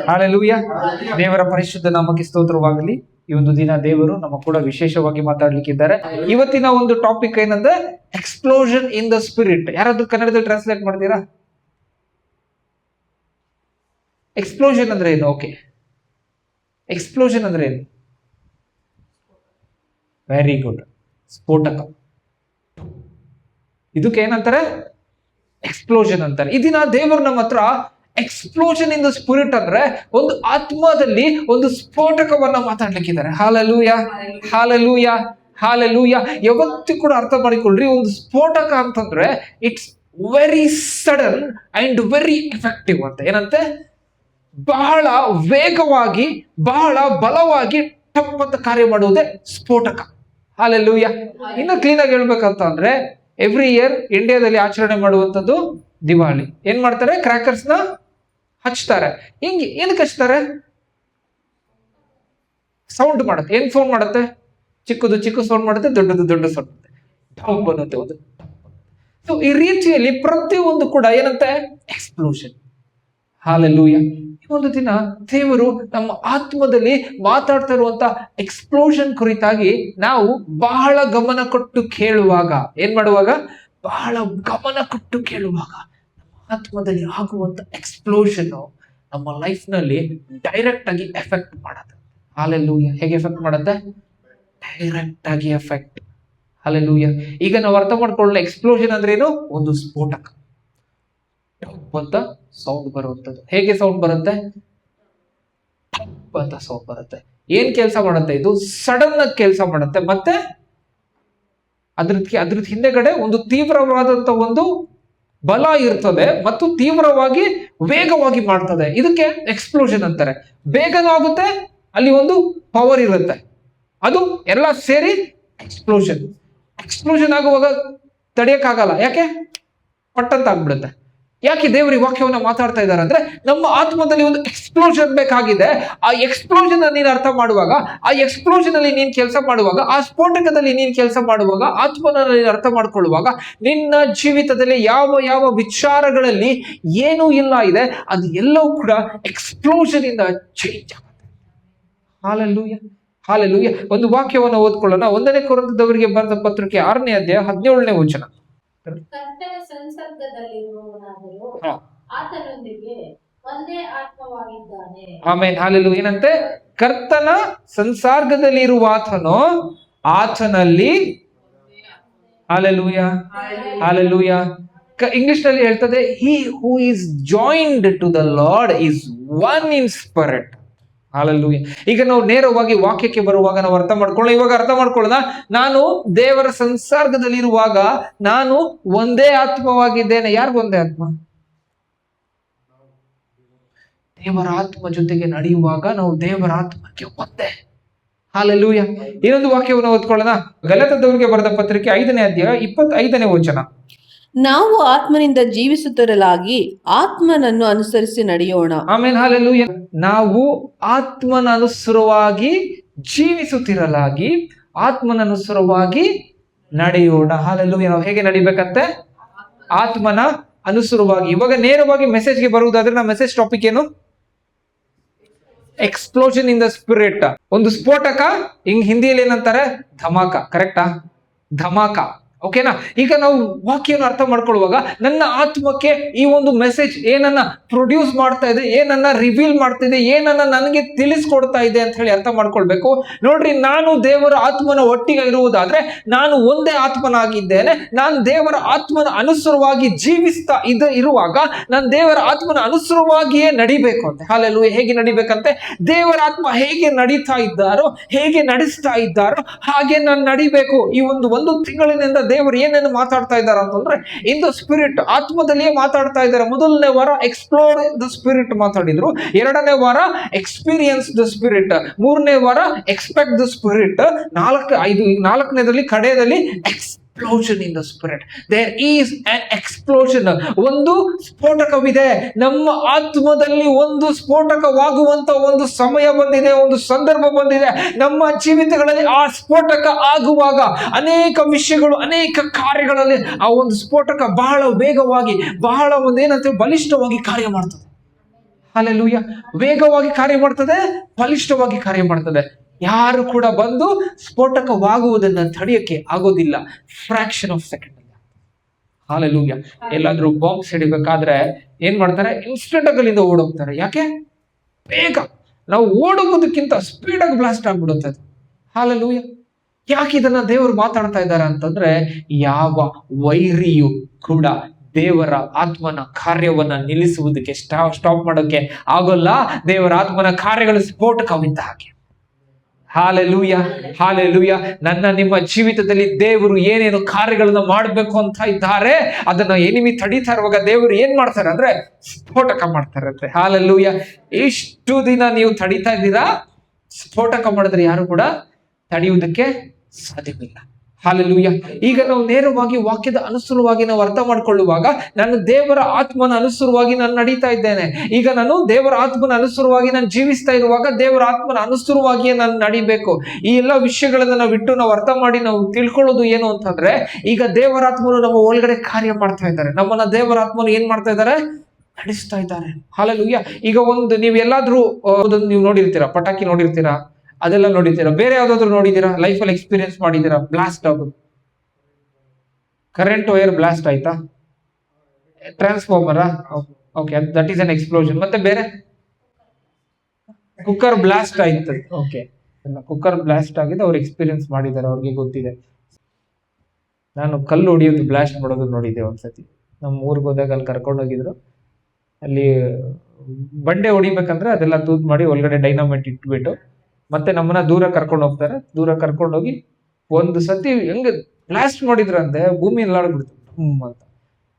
Hallelujah. ದೇವರ ಪರಿಶುದ್ಧ ನಾಮಕ್ಕೆ ಸ್ತೋತ್ರವಾಗಲಿ. ಈ ಒಂದು ದಿನ ದೇವರು ನಮ್ಮ ಕೂಡ ವಿಶೇಷವಾಗಿ ಮಾತಾಡ್ಲಿಕ್ಕಿದ್ದಾರೆ. ಇವತ್ತಿನ ಒಂದು ಟಾಪಿಕ್ ಏನಂದ್ರೆ ಎಕ್ಸ್ಪ್ಲೋಷನ್ ಇನ್ ದ ಸ್ಪಿರಿಟ್. ಯಾರಾದ್ರೂ ಕನ್ನಡದಲ್ಲಿ ಟ್ರಾನ್ಸ್ಲೇಟ್ ಮಾಡ್ತೀರಾ? ಎಕ್ಸ್ಪ್ಲೋಷನ್ ಅಂದ್ರೆ ಏನು? ಓಕೆ, ಎಕ್ಸ್ಪ್ಲೋಷನ್ ಅಂದ್ರೆ ಏನು? Very good. ಸ್ಫೋಟಕ. ಇದಕ್ಕೆ ಏನಂತಾರೆ? ಎಕ್ಸ್ಪ್ಲೋಷನ್ ಅಂತಾರೆ. ಈ ದಿನ ದೇವರು ನಮ್ಮ ಹತ್ರ ಎಕ್ಸ್ಪ್ಲೋಷನ್ ಇನ್ ದ ಸ್ಪಿರಿಟ್ ಅಂದ್ರೆ ಒಂದು ಆತ್ಮದಲ್ಲಿ ಒಂದು ಸ್ಫೋಟಕವನ್ನ ಮಾತಾಡ್ಲಿಕ್ಕಿದ್ದಾರೆ. Hallelujah, hallelujah, hallelujah. ಯಾವತ್ತೂ ಕೂಡ ಅರ್ಥ ಮಾಡಿಕೊಳ್ಳ್ರಿ, ಒಂದು ಸ್ಫೋಟಕ ಅಂತಂದ್ರೆ it's very sudden and very effective ಅಂತ. ಏನಂತೆ? ಬಹಳ ವೇಗವಾಗಿ, ಬಹಳ ಬಲವಾಗಿ ಟಪ್ ಅಂತ ಕಾರ್ಯ ಮಾಡುವುದೇ ಸ್ಫೋಟಕ. ಹಾಲೆಲೂಯ. ಇನ್ನು ಕ್ಲೀನ್ ಆಗಿ ಹೇಳ್ಬೇಕಂತ ಅಂದ್ರೆ ಎವ್ರಿ ಇಯರ್ ಇಂಡಿಯಾದಲ್ಲಿ ಆಚರಣೆ ಮಾಡುವಂಥದ್ದು ದಿವಾಳಿ. ಏನ್ ಮಾಡ್ತಾರೆ? ಕ್ರ್ಯಾಕರ್ಸ್ ನ ಹಚ್ತಾರೆ. ಹಿಂಗೆ ಏನಕ್ಕೆ ಹಚ್ತಾರೆ? ಸೌಂಡ್ ಮಾಡುತ್ತೆ. ಏನ್ ಸೌಂಡ್ ಮಾಡುತ್ತೆ? ಚಿಕ್ಕದು ಚಿಕ್ಕ ಸೌಂಡ್ ಮಾಡುತ್ತೆ, ದೊಡ್ಡದು ದೊಡ್ಡ ಸೌಂಡ್ ಮಾಡುತ್ತೆ, ಢಮ್ ಬರುತ್ತೆ ಒಂದು. ಸೊ ಈ ರೀತಿಯಲ್ಲಿ ಪ್ರತಿಯೊಂದು ಕೂಡ ಏನಂತೆ? ಎಕ್ಸ್ಪ್ಲೋಷನ್. ಹಾಲೆಲೂಯ. ಈ ಒಂದು ದಿನ ದೇವರು ನಮ್ಮ ಆತ್ಮದಲ್ಲಿ ಮಾತಾಡ್ತಾ ಇರುವಂತ ಎಕ್ಸ್ಪ್ಲೋಷನ್ ಕುರಿತಾಗಿ ನಾವು ಬಹಳ ಗಮನ ಕೊಟ್ಟು ಕೇಳುವಾಗ, ಏನ್ ಮಾಡುವಾಗ? ಬಹಳ ಗಮನ ಕೊಟ್ಟು ಕೇಳುವಾಗ ನಮ್ಮ ಆತ್ಮದಲ್ಲಿ ಆಗುವಂತ ಎಕ್ಸ್ಪ್ಲೋಷನ್ ನಮ್ಮ ಲೈಫ್ ನಲ್ಲಿ ಡೈರೆಕ್ಟ್ ಆಗಿ ಎಫೆಕ್ಟ್ ಮಾಡುತ್ತೆ. ಹಾಲೆಲೂಯ. ಹೇಗೆ ಎಫೆಕ್ಟ್ ಮಾಡುತ್ತೆ? ಡೈರೆಕ್ಟ್ ಆಗಿ ಎಫೆಕ್ಟ್. ಹಾಲೆಲೂಯ. ಈಗ ನಾವು ಅರ್ಥ ಮಾಡ್ಕೊಳ್ಳೋಣ, ಎಕ್ಸ್ಪ್ಲೋಷನ್ ಅಂದ್ರೆ ಏನು? ಒಂದು ಸ್ಫೋಟಕ ಅಂತ ಸೌಂಡ್ ಬರುವಂಥದ್ದು. ಹೇಗೆ ಸೌಂಡ್ ಬರುತ್ತೆ? ಅಂತ ಸೌಂಡ್ ಬರುತ್ತೆ. ಏನ್ ಕೆಲಸ ಮಾಡುತ್ತೆ? ಇದು ಸಡನ್ ಆಗಿ ಕೆಲಸ ಮಾಡುತ್ತೆ. ಮತ್ತೆ ಅದ್ರ ಹಿಂದೆಗಡೆ ಒಂದು ತೀವ್ರವಾದಂತ ಒಂದು ಬಲ ಇರ್ತದೆ ಮತ್ತು ತೀವ್ರವಾಗಿ ವೇಗವಾಗಿ ಮಾಡ್ತದೆ. ಇದಕ್ಕೆ ಎಕ್ಸ್ಪ್ಲೋಷನ್ ಅಂತಾರೆ. ಬೇಗನೂ ಆಗುತ್ತೆ, ಅಲ್ಲಿ ಒಂದು ಪವರ್ ಇರುತ್ತೆ, ಅದು ಎಲ್ಲ ಸೇರಿ ಎಕ್ಸ್ಪ್ಲೋಷನ್. ಎಕ್ಸ್ಪ್ಲೋಷನ್ ಆಗುವಾಗ ತಡೆಯಕ್ಕಾಗಲ್ಲ. ಯಾಕೆ? ಪಟ್ಟಂತ ಆಗ್ಬಿಡುತ್ತೆ. ಯಾಕೆ ದೇವರ ವಾಕ್ಯವನ್ನ ಮಾತಾಡ್ತಾ ಇದ್ದಾರೆ ಅಂದ್ರೆ ನಮ್ಮ ಆತ್ಮದಲ್ಲಿ ಒಂದು ಎಕ್ಸ್ಪ್ಲೋಷನ್ ಬೇಕಾಗಿದೆ. ಆ ಎಕ್ಸ್ಪ್ಲೋಷನ್ ನೀನು ಅರ್ಥ ಮಾಡುವಾಗ, ಆ ಎಕ್ಸ್ಪ್ಲೋಷನ್ ಅಲ್ಲಿ ನೀನ್ ಕೆಲಸ ಮಾಡುವಾಗ, ಆ ಸ್ಫೋಟಕದಲ್ಲಿ ನೀನ್ ಕೆಲಸ ಮಾಡುವಾಗ, ಆತ್ಮನಲ್ಲಿ ಅರ್ಥ ಮಾಡ್ಕೊಳ್ಳುವಾಗ ನಿನ್ನ ಜೀವಿತದಲ್ಲಿ ಯಾವ ಯಾವ ವಿಚಾರಗಳಲ್ಲಿ ಏನೂ ಇಲ್ಲ ಇದೆ, ಅದು ಎಲ್ಲವೂ ಕೂಡ ಎಕ್ಸ್ಪ್ಲೋಷನ್ ಇಂದ ಚೇಂಜ್ ಆಗುತ್ತೆ. Hallelujah, hallelujah. ಒಂದು ವಾಕ್ಯವನ್ನು ಓದ್ಕೊಳ್ಳೋಣ. 1ನೇ ಕೊರಿಂಥದವರಿಗೆ ಬರೆದ ಪತ್ರಿಕೆ 6ನೇ ಅಧ್ಯಾಯ 17ನೇ ವಚನ. ಕರ್ತನ ಸಂಸರ್ಗದಲ್ಲಿರುವವನಾದರೂ ಆತನೊಂದಿಗೆ ಒಂದೇ ಆತ್ಮವಾಗಿದ್ದಾನೆ. Amen, hallelujah. ಏನಂತೆ? ಕರ್ತನ ಸಂಸರ್ಗದಲ್ಲಿರುವ ಆತನು ಆತನಲ್ಲಿ. Hallelujah, hallelujah. ಇಂಗ್ಲಿಷ್ ನಲ್ಲಿ ಹೇಳ್ತದೆ, he who is joined to the lord is one in spirit. Hallelujah. ಈಗ ನಾವು ನೇರವಾಗಿ ವಾಕ್ಯಕ್ಕೆ ಬರುವಾಗ ನಾವು ಅರ್ಥ ಮಾಡ್ಕೊಳ್ಳೋಣ. ಇವಾಗ ಅರ್ಥ ಮಾಡ್ಕೊಳ್ಳೋಣ. ನಾನು ದೇವರ ಸಂಸರ್ಗದಲ್ಲಿರುವಾಗ ನಾನು ಒಂದೇ ಆತ್ಮವಾಗಿದ್ದೇನೆ. ಯಾರಿಗೂ ಒಂದೇ ಆತ್ಮ? ದೇವರ ಆತ್ಮ ಜೊತೆಗೆ ನಡೆಯುವಾಗ ನಾವು ದೇವರ ಆತ್ಮಕ್ಕೆ ಒಂದೇ. ಹಾಲೆಲೂಯ. ಇನ್ನೊಂದು ವಾಕ್ಯವನ್ನು ಓದ್ಕೊಳ್ಳೋಣ. ಗಲಾತ್ಯದವರಿಗೆ ಬರೆದ ಪತ್ರಿಕೆ 5ನೇ ಅಧ್ಯಾಯ 25ನೇ ವಚನ. ನಾವು ಆತ್ಮನಿಂದ ಜೀವಿಸುತ್ತಿರಲಾಗಿ ಆತ್ಮನನ್ನು ಅನುಸರಿಸಿ ನಡೆಯೋಣ. Amen, hallelujah. ನಾವು ಆತ್ಮನ ಅನುಸಾರವಾಗಿ ಜೀವಿಸುತ್ತಿರಲಾಗಿ ಆತ್ಮನ ಅನುಸಾರವಾಗಿ ನಡೆಯೋಣ. ಹಾಲೆಲೂಯ. ನಾವು ಹೇಗೆ ನಡಿಬೇಕಂತೆ? ಆತ್ಮನ ಅನುಸಾರವಾಗಿ. ಇವಾಗ ನೇರವಾಗಿ ಮೆಸೇಜ್ಗೆ ಬರುವುದಾದ್ರೆ ನಮ್ಮ ಮೆಸೇಜ್ ಟಾಪಿಕ್ ಏನು? Explosion in the spirit. ಒಂದು ಸ್ಫೋಟಕ. ಹಿಂದಿಯಲ್ಲಿ ಏನಂತಾರೆ? ಧಮಾಕ. ಕರೆಕ್ಟಾ? ಧಮಾಕ. ಓಕೆನಾ? ಈಗ ನಾವು ವಾಕ್ಯವನ್ನು ಅರ್ಥ ಮಾಡ್ಕೊಳ್ಳುವಾಗ ನನ್ನ ಆತ್ಮಕ್ಕೆ ಈ ಒಂದು ಮೆಸೇಜ್ ಏನನ್ನ ಪ್ರೊಡ್ಯೂಸ್ ಮಾಡ್ತಾ ಇದೆ, ಏನನ್ನ ರಿವೀಲ್ ಮಾಡ್ತಾ ಇದೆ, ಏನನ್ನ ನನಗೆ ತಿಳಿಸ್ಕೊಡ್ತಾ ಇದೆ ಅಂತ ಹೇಳಿ ಅರ್ಥ ಮಾಡ್ಕೊಳ್ಬೇಕು. ನೋಡ್ರಿ, ನಾನು ದೇವರ ಆತ್ಮನ ಒಟ್ಟಿಗೆ ಇರುವುದಾದ್ರೆ ನಾನು ಒಂದೇ ಆತ್ಮನಾಗಿದ್ದೇನೆ. ನಾನು ದೇವರ ಆತ್ಮನ ಅನುಸಾರವಾಗಿ ಜೀವಿಸ್ತಾ ಇರುವಾಗ ನಾನು ದೇವರ ಆತ್ಮನ ಅನುಸಾರವಾಗಿಯೇ ನಡಿಬೇಕು ಅಂತ. ಹಾಲೆಲೂಯ. ಹೇಗೆ ನಡಿಬೇಕಂತೆ? ದೇವರ ಆತ್ಮ ಹೇಗೆ ನಡೀತಾ ಇದ್ದಾರೋ, ಹೇಗೆ ನಡೆಸ್ತಾ ಇದ್ದಾರೋ ಹಾಗೆ ನಾನು ನಡಿಬೇಕು. ಈ ಒಂದು ತಿಂಗಳಿನಿಂದ ದೇವರು ಏನೇನು ಮಾತಾಡ್ತಾ ಇದ್ದಾರೆ ಅಂತಂದ್ರೆ ಇನ್ ದ ಸ್ಪಿರಿಟ್, ಆತ್ಮದಲ್ಲಿಯೇ ಮಾತಾಡ್ತಾ ಇದ್ದಾರೆ. ಮೊದಲನೇ ವಾರ ಎಕ್ಸ್ಪ್ಲೋರ್ ದ ಸ್ಪಿರಿಟ್ ಮಾತಾಡಿದ್ರು, 2ನೇ ವಾರ ಎಕ್ಸ್ಪೀರಿಯನ್ಸ್ ದ ಸ್ಪಿರಿಟ್, 3ನೇ ವಾರ ಎಕ್ಸ್ಪೆಕ್ಟ್ ದ ಸ್ಪಿರಿಟ್, 4ನೇದಲ್ಲಿ ಕಡೆಯಲ್ಲಿ explosion in the spirit. There is an explosion. ಒಂದು ಸ್ಫೋಟಕವಿದೆ ನಮ್ಮ ಆತ್ಮದಲ್ಲಿ. ಒಂದು ಸ್ಫೋಟಕವಾಗುವಂತ ಒಂದು ಸಮಯ ಬಂದಿದೆ, ಒಂದು ಸಂದರ್ಭ ಬಂದಿದೆ ನಮ್ಮ ಜೀವಿತಗಳಲ್ಲಿ. ಆ ಸ್ಫೋಟಕ ಆಗುವಾಗ ಅನೇಕ ವಿಷಯಗಳು, ಅನೇಕ ಕಾರ್ಯಗಳಲ್ಲಿ ಆ ಒಂದು ಸ್ಫೋಟಕ ಬಹಳ ವೇಗವಾಗಿ, ಬಹಳ ಏನಂತ ಬಲಿಷ್ಠವಾಗಿ ಕಾರ್ಯ ಮಾಡ್ತದೆ. ಹಲ್ಲೆಲೂಯಾ. ವೇಗವಾಗಿ ಕಾರ್ಯ ಮಾಡ್ತದೆ, ಬಲಿಷ್ಠವಾಗಿ ಕಾರ್ಯ ಮಾಡ್ತದೆ. ಯಾರು ಕೂಡ ಬಂದು ಸ್ಫೋಟಕವಾಗುವುದನ್ನ ತಡೆಯಕ್ಕೆ ಆಗೋದಿಲ್ಲ. Fraction of second. ಹಲ್ಲೆಲೂಯಾ. ಎಲ್ಲಾದ್ರೂ ಬಾಂಬ್ ಸಿಡಿಬೇಕಾದ್ರೆ ಏನ್ ಮಾಡ್ತಾರೆ? ಇನ್ಸ್ಟೆಂಟ್ ಆಗಿ ಅಲ್ಲಿಂದ ಓಡೋಗ್ತಾರೆ. ಯಾಕೆ? ಬೇಗ. ನಾವು ಓಡೋಗೋದಕ್ಕಿಂತ ಸ್ಪೀಡ್ ಆಗಿ ಬ್ಲಾಸ್ಟ್ ಆಗ್ಬಿಡುತ್ತೆ ಅದು. ಹಲ್ಲೆಲೂಯಾ. ಯಾಕೆ ಇದನ್ನ ದೇವರು ಮಾತಾಡ್ತಾ ಇದ್ದಾರೆ ಅಂತಂದ್ರೆ, ಯಾವ ವೈರಿಯು ಕೂಡ ದೇವರ ಆತ್ಮನ ಕಾರ್ಯವನ್ನ ನಿಲ್ಲಿಸುವುದಕ್ಕೆ ಸ್ಟಾಪ್ ಮಾಡೋಕೆ ಆಗೋಲ್ಲ. ದೇವರ ಆತ್ಮನ ಕಾರ್ಯಗಳು ಸ್ಫೋಟಕವಿದ್ದ ಹಾಗೆ. Hallelujah, hallelujah. ನನ್ನ ನಿಮ್ಮ ಜೀವಿತದಲ್ಲಿ ದೇವರು ಏನೇನು ಕಾರ್ಯಗಳನ್ನ ಮಾಡ್ಬೇಕು ಅಂತ ಇದ್ದಾರೆ, ಅದನ್ನ ಎನಿಮಿ ತಡೀತಾ ಇರುವಾಗ ದೇವರು ಏನ್ ಮಾಡ್ತಾರೆ ಅಂದ್ರೆ ಸ್ಫೋಟಕ ಮಾಡ್ತಾರಂತೆ. ಹಲ್ಲೆಲೂಯಾ. ಇಷ್ಟು ದಿನ ನೀವು ತಡೀತಾ ಇದ್ದೀರಾ, ಸ್ಫೋಟಕ ಮಾಡಿದ್ರೆ ಯಾರು ಕೂಡ ತಡೆಯುವುದಕ್ಕೆ ಸಾಧ್ಯವಿಲ್ಲ. ಹಲ್ಲೆಲೂಯಾ. ಈಗ ನಾವು ನೇರವಾಗಿ ವಾಕ್ಯದ ಅನುಸಾರವಾಗಿ ನಾವು ಅರ್ಥ ಮಾಡ್ಕೊಳ್ಳುವಾಗ, ನಾನು ದೇವರ ಆತ್ಮನ ಅನುಸಾರವಾಗಿ ನಾನು ನಡೀತಾ ಇದ್ದೇನೆ. ಈಗ ನಾನು ದೇವರ ಆತ್ಮನ ಅನುಸಾರವಾಗಿ ನಾನು ಜೀವಿಸ್ತಾ ಇರುವಾಗ ದೇವರ ಆತ್ಮನ ಅನುಸಾರವಾಗಿಯೇ ನಾನು ನಡಿಬೇಕು. ಈ ಎಲ್ಲ ವಿಷಯಗಳನ್ನ ನಾವು ಬಿಟ್ಟು ನಾವು ಅರ್ಥ ಮಾಡಿ ನಾವು ತಿಳ್ಕೊಳ್ಳೋದು ಏನು ಅಂತಂದ್ರೆ, ಈಗ ದೇವರ ಆತ್ಮನು ನಮ್ಮ ಒಳಗಡೆ ಕಾರ್ಯ ಮಾಡ್ತಾ ಇದ್ದಾರೆ. ನಮ್ಮನ್ನ ದೇವರ ಆತ್ಮನು ಏನ್ ಮಾಡ್ತಾ ಇದ್ದಾರೆ? ನಡೆಸ್ತಾ ಇದ್ದಾರೆ. ಹಲ್ಲೆಲೂಯಾ. ಈಗ ಒಂದು ನೀವು ಎಲ್ಲಾದ್ರೂ ನೀವು ನೋಡಿರ್ತೀರಾ, ಪಟಾಕಿ ನೋಡಿರ್ತೀರಾ, ಅದೆಲ್ಲ ನೋಡಿದ್ದೀರಾ. ಬೇರೆ ಯಾವ್ದಾದ್ರು ನೋಡಿದ್ದೀರಾ? ಲೈಫಲ್ಲಿ ಎಕ್ಸ್ಪೀರಿಯನ್ಸ್ ಮಾಡಿದ್ದೀರಾ? ಬ್ಲಾಸ್ಟ್ ಆಗೋದು, ಕರೆಂಟ್ ವೈರ್ ಬ್ಲಾಸ್ಟ್ ಆಯ್ತಾ? ಟ್ರಾನ್ಸ್ಫಾರ್ಮರಾ? Okay, that is an explosion. ಮತ್ತೆ ಬೇರೆ? ಕುಕ್ಕರ್ ಬ್ಲಾಸ್ಟ್ ಆಯ್ತು. ಓಕೆ, ಕುಕ್ಕರ್ ಬ್ಲಾಸ್ಟ್ ಆಗಿದೆ, ಅವ್ರು ಎಕ್ಸ್ಪೀರಿಯನ್ಸ್ ಮಾಡಿದ್ದಾರೆ, ಅವ್ರಿಗೆ ಗೊತ್ತಿದೆ. ನಾನು ಕಲ್ಲು ಹೊಡಿಯೋದು, ಬ್ಲಾಸ್ಟ್ ಮಾಡೋದು ನೋಡಿದ್ದೆ ಒಂದ್ಸತಿ. ನಮ್ಮ ಊರಿಗೆ ಹೋದಾಗ ಅಲ್ಲಿ ಕರ್ಕೊಂಡು ಹೋಗಿದ್ರು. ಅಲ್ಲಿ ಬಂಡೆ ಹೊಡಿಬೇಕಂದ್ರೆ ಅದೆಲ್ಲ ತೂತ್ ಮಾಡಿ ಒಳಗಡೆ ಡೈನಾಮೈಟ್ ಇಟ್ಬಿಟ್ಟು ಮತ್ತೆ ನಮ್ಮನ್ನ ದೂರ ಕರ್ಕೊಂಡು ಹೋಗ್ತಾರೆ. ದೂರ ಕರ್ಕೊಂಡೋಗಿ ಒಂದು ಸತಿ ಹೆಂಗ ಬ್ಲಾಸ್ಟ್ ಮಾಡಿದ್ರಂತೆ, ಭೂಮಿ ಎಲ್ಲಾಡ್ಬಿಡ್ತು ಅಂತ.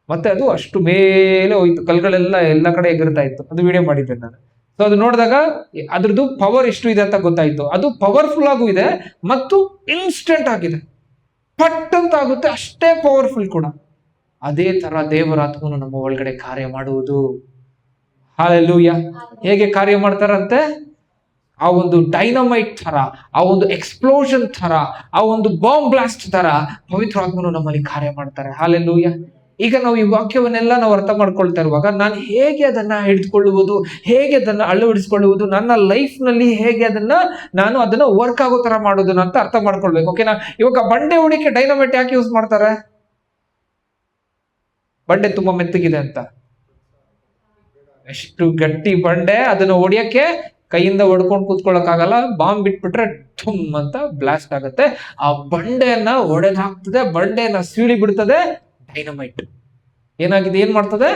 ಮತ್ತೆ ಅದು ಅಷ್ಟು ಮೇಲೆ ಹೋಯ್ತು, ಕಲ್ಗಳೆಲ್ಲ ಎಲ್ಲ ಕಡೆ ಎಗರ್ತಾ ಇತ್ತು. ಅದು ವಿಡಿಯೋ ಮಾಡಿದ್ದೆ ನಾನು. ಸೊ ಅದು ನೋಡಿದಾಗ ಅದ್ರದ್ದು ಪವರ್ ಎಷ್ಟು ಇದೆ ಅಂತ ಗೊತ್ತಾಯ್ತು. ಅದು ಪವರ್ಫುಲ್ ಆಗೂ ಇದೆ ಮತ್ತು ಇನ್ಸ್ಟೆಂಟ್ ಆಗಿದೆ, ಪಟ್ ಅಂತ ಆಗುತ್ತೆ, ಅಷ್ಟೇ ಪವರ್ಫುಲ್ ಕೂಡ. ಅದೇ ತರ ದೇವರ ಆತ್ಮನು ನಮ್ಮ ಒಳಗಡೆ ಕಾರ್ಯ ಮಾಡುವುದು. ಹಲ್ಲೆಲೂಯಾ. ಹೇಗೆ ಕಾರ್ಯ ಮಾಡ್ತಾರಂತೆ? ಆ ಒಂದು ಡೈನಮೈಟ್ ತರ, ಆ ಒಂದು ಎಕ್ಸ್ಪ್ಲೋಷನ್ ತರ, ಆ ಒಂದು ಬಾಂಬ್ ಬ್ಲಾಸ್ಟ್ ತರ ಪವಿತ್ರ ಆತ್ಮನು ನಮ್ಮಲ್ಲಿ ಕಾರ್ಯ ಮಾಡ್ತಾರೆ. ಹಲ್ಲೆಲೂಯಾ. ಈಗ ನಾವು ಈ ವಾಕ್ಯವನ್ನೆಲ್ಲ ನಾವು ಅರ್ಥ ಮಾಡ್ಕೊಳ್ತಾ ಇರುವಾಗ, ನಾನು ಹೇಗೆ ಅದನ್ನ ಹಿಡಿದುಕೊಳ್ಳುವುದು, ಹೇಗೆ ಅದನ್ನ ಅಳವಡಿಸಿಕೊಳ್ಳುವುದು, ನನ್ನ ಲೈಫ್ ನಲ್ಲಿ ಹೇಗೆ ನಾನು ಅದನ್ನ ವರ್ಕ್ ಆಗೋ ತರ ಮಾಡೋದು ಅಂತ ಅರ್ಥ ಮಾಡ್ಕೊಳ್ಬೇಕು. ಓಕೆನಾ? ಇವಾಗ ಬಂಡೆ ಹೊಡಿಕೆ ಡೈನಮೈಟ್ ಯಾಕೆ ಯೂಸ್ ಮಾಡ್ತಾರೆ? ಬಂಡೆ ತುಂಬಾ ಮೆತ್ತಗಿದೆ ಅಂತ. ಎಷ್ಟು ಗಟ್ಟಿ ಬಂಡೆ, ಅದನ್ನ ಹೊಡಿಯಕ್ಕೆ ಕೈಯಿಂದ ಹೊಡ್ಕೊಂಡು ಕೂತ್ಕೊಳ್ಳೋಕ್ಕಾಗಲ್ಲ. ಬಾಂಬ್ ಬಿಟ್ಬಿಟ್ರೆ ಠುಮ್ ಅಂತ ಬ್ಲಾಸ್ಟ್ ಆಗುತ್ತೆ. ಆ ಬಂಡೆಯನ್ನ ಒಡೆದು ಹಾಕ್ತದೆ, ಬಂಡೆಯನ್ನ ಸೀಳಿ ಬಿಡ್ತದೆ ಡೈನಮೈಟ್. ಏನಾಗಿದೆ? ಏನ್ ಮಾಡ್ತದೆ?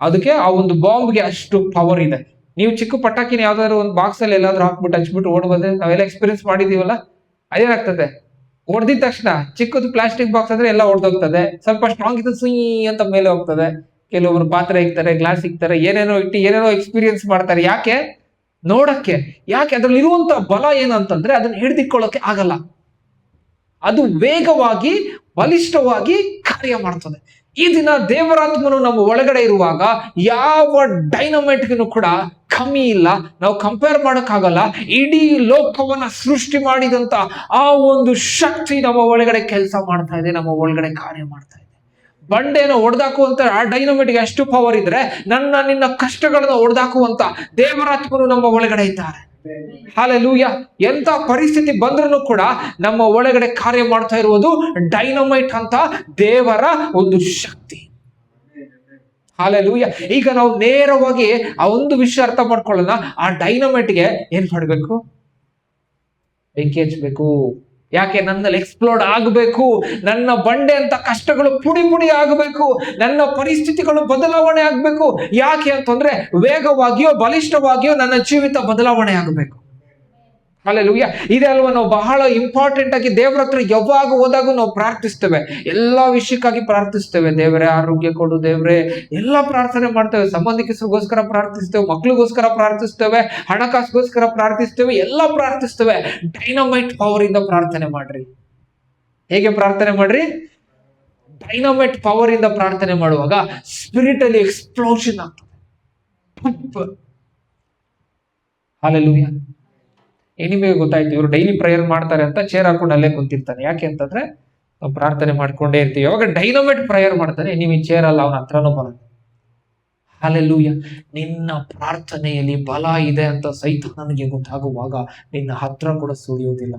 ಅದಕ್ಕೆ ಆ ಒಂದು ಬಾಂಬ್ಗೆ ಅಷ್ಟು ಪವರ್ ಇದೆ. ನೀವು ಚಿಕ್ಕ ಪಟಾಕಿನ ಯಾವ್ದಾದ್ರು ಒಂದು ಬಾಕ್ಸ್ ಅಲ್ಲಿ ಎಲ್ಲಾದ್ರೂ ಹಾಕ್ಬಿಟ್ಟು ಹಚ್ಬಿಟ್ಟು ಓಡ್ಬೋದ್ರೆ, ನಾವೆಲ್ಲ ಎಕ್ಸ್ಪೀರಿಯನ್ಸ್ ಮಾಡಿದೀವಲ್ಲ, ಅದೇನಾಗ್ತದೆ? ಹೊಡೆದಿದ ತಕ್ಷಣ ಚಿಕ್ಕದು ಪ್ಲಾಸ್ಟಿಕ್ ಬಾಕ್ಸ್ ಆದ್ರೆ ಎಲ್ಲ ಹೊಡೆದೋಗ್ತದೆ. ಸ್ವಲ್ಪ ಸ್ಟ್ರಾಂಗ್ ಇತ್ತು, ಸುಯ್ ಅಂತ ಮೇಲೆ ಹೋಗ್ತದೆ. ಕೆಲವೊಬ್ರು ಪಾತ್ರೆ ಇಕ್ತಾರೆ, ಗ್ಲಾಸ್ ಇಕ್ತಾರೆ, ಏನೇನೋ ಇಟ್ಟು ಏನೇನೋ ಎಕ್ಸ್ಪೀರಿಯನ್ಸ್ ಮಾಡ್ತಾರೆ. ಯಾಕೆ? ನೋಡಕ್ಕೆ. ಯಾಕೆ? ಅದ್ರಲ್ಲಿ ಇರುವಂತ ಬಲ ಏನಂತಂದ್ರೆ ಅದನ್ನ ಹಿಡಿದಿಕೊಳ್ಳೋಕೆ ಆಗಲ್ಲ. ಅದು ವೇಗವಾಗಿ ಬಲಿಷ್ಠವಾಗಿ ಕಾರ್ಯ ಮಾಡ್ತದೆ. ಈ ದಿನ ದೇವರಾತ್ಮನು ನಮ್ಮ ಒಳಗಡೆ ಇರುವಾಗ ಯಾವ ಡೈನಮೈಟ್ಗೂ ಕೂಡ ಕಮ್ಮಿ ಇಲ್ಲ. ನಾವು ಕಂಪೇರ್ ಮಾಡಕ್ಕಾಗಲ್ಲ. ಇಡೀ ಲೋಕವನ್ನ ಸೃಷ್ಟಿ ಮಾಡಿದಂತ ಆ ಒಂದು ಶಕ್ತಿ ನಮ್ಮ ಒಳಗಡೆ ಕೆಲಸ ಮಾಡ್ತಾ ಇದೆ, ನಮ್ಮ ಒಳಗಡೆ ಕಾರ್ಯ ಮಾಡ್ತಾ ಇದೆ. ಬಂಡೆನ ಹೊಡೆದಾಕುವಂತ ಆ ಡೈನಮೈಟ್ಗೆ ಅಷ್ಟು ಪವರ್ ಇದ್ರೆ, ನಿನ್ನ ಕಷ್ಟಗಳನ್ನ ಹೊಡೆದಾಕುವಂತ ದೇವರಾತ್ಮನು ನಮ್ಮ ಒಳಗಡೆ ಇದ್ದಾರೆ. ಹಲ್ಲೆಲೂಯಾ. ಎಂತ ಪರಿಸ್ಥಿತಿ ಬಂದ್ರೂ ಕೂಡ ನಮ್ಮ ಒಳಗಡೆ ಕಾರ್ಯ ಮಾಡ್ತಾ ಇರುವುದು ಡೈನಮೈಟ್ ಅಂತ ದೇವರ ಒಂದು ಶಕ್ತಿ. ಹಲ್ಲೆಲೂಯಾ. ಈಗ ನಾವು ನೇರವಾಗಿ ಆ ಒಂದು ವಿಷಯ ಅರ್ಥ ಮಾಡ್ಕೊಳ್ಳೋಣ. ಆ ಡೈನಮೈಟ್ಗೆ ಏನ್ ಮಾಡ್ಬೇಕು? ಬೆಂಕಿ ಹಚ್ಬೇಕು. ಯಾಕೆ? ನನ್ನಲ್ಲಿ ಎಕ್ಸ್ಪ್ಲೋಡ್ ಆಗಬೇಕು. ನನ್ನ ಬಂಡೆ ಅಂತ ಕಷ್ಟಗಳು ಪುಡಿ ಪುಡಿ ಆಗಬೇಕು. ನನ್ನ ಪರಿಸ್ಥಿತಿಗಳು ಬದಲಾವಣೆ ಆಗ್ಬೇಕು. ಯಾಕೆ ಅಂತಂದ್ರೆ ವೇಗವಾಗಿಯೋ ಬಲಿಷ್ಠವಾಗಿಯೋ ನನ್ನ ಜೀವಿತ ಬದಲಾವಣೆ ಆಗಬೇಕು. ಹಲ್ಲೆಲೂಯಾ. ಇದೆ ಅಲ್ವಾ? ನಾವು ಬಹಳ ಇಂಪಾರ್ಟೆಂಟ್ ಆಗಿ ದೇವರ ಹತ್ರ ಯಾವಾಗ ಹೋದಾಗ ನಾವು ಪ್ರಾರ್ಥಿಸ್ತೇವೆ, ಎಲ್ಲಾ ವಿಷಯಕ್ಕಾಗಿ ಪ್ರಾರ್ಥಿಸ್ತೇವೆ. ದೇವರೇ ಆರೋಗ್ಯ ಕೊಡು, ದೇವರೇ ಎಲ್ಲಾ ಪ್ರಾರ್ಥನೆ ಮಾಡ್ತೇವೆ. ಸಂಬಂಧಿಕರಿಗೋಸ್ಕರ ಪ್ರಾರ್ಥಿಸ್ತೇವೆ, ಮಕ್ಳಿಗೋಸ್ಕರ ಪ್ರಾರ್ಥಿಸ್ತೇವೆ, ಹಣಕಾಸಿಗೋಸ್ಕರ ಪ್ರಾರ್ಥಿಸ್ತೇವೆ, ಎಲ್ಲಾ ಪ್ರಾರ್ಥಿಸ್ತೇವೆ. ಡೈನಮೈಟ್ ಪವರ್ ಇಂದ ಪ್ರಾರ್ಥನೆ ಮಾಡ್ರಿ. ಹೇಗೆ ಪ್ರಾರ್ಥನೆ ಮಾಡ್ರಿ? ಡೈನಮೈಟ್ ಪವರ್ ಇಂದ ಪ್ರಾರ್ಥನೆ ಮಾಡುವಾಗ ಸ್ಪಿರಿಟ್ ಅಲ್ಲಿ ಎಕ್ಸ್ಪ್ಲೋಷನ್ ಆಗ್ತದೆ. ಹಲ್ಲೆಲೂಯಾ. ನಿಮಗೆ ಗೊತ್ತಾಯ್ತು ಇವರು ಡೈಲಿ ಪ್ರೇಯರ್ ಮಾಡ್ತಾರೆ ಅಂತ ಚೇರ್ ಹಾಕೊಂಡು ಅಲ್ಲೇ ಕುಂತಿರ್ತಾನೆ. ಯಾಕೆ ಅಂತಂದ್ರೆ ನಾವು ಪ್ರಾರ್ಥನೆ ಮಾಡ್ಕೊಂಡೇ ಇರ್ತೀವಿ. ಯಾವಾಗ ಡೈನಮೈಟ್ ಪ್ರೇಯರ್ ಮಾಡ್ತಾನೆ, ನೀವು ಈ ಚೇರ್ ಅಲ್ಲ, ಅವನ ಹತ್ರನೂ ಬರೋದು. ಹಲ್ಲೆಲೂಯಾ. ನಿನ್ನ ಪ್ರಾರ್ಥನೆಯಲ್ಲಿ ಬಲ ಇದೆ ಅಂತ ಸೈತಾನನಿಗೆ ಗೊತ್ತಾಗುವಾಗ ನಿನ್ನ ಹತ್ರ ಕೂಡ ಸುಳಿಯುವುದಿಲ್ಲ.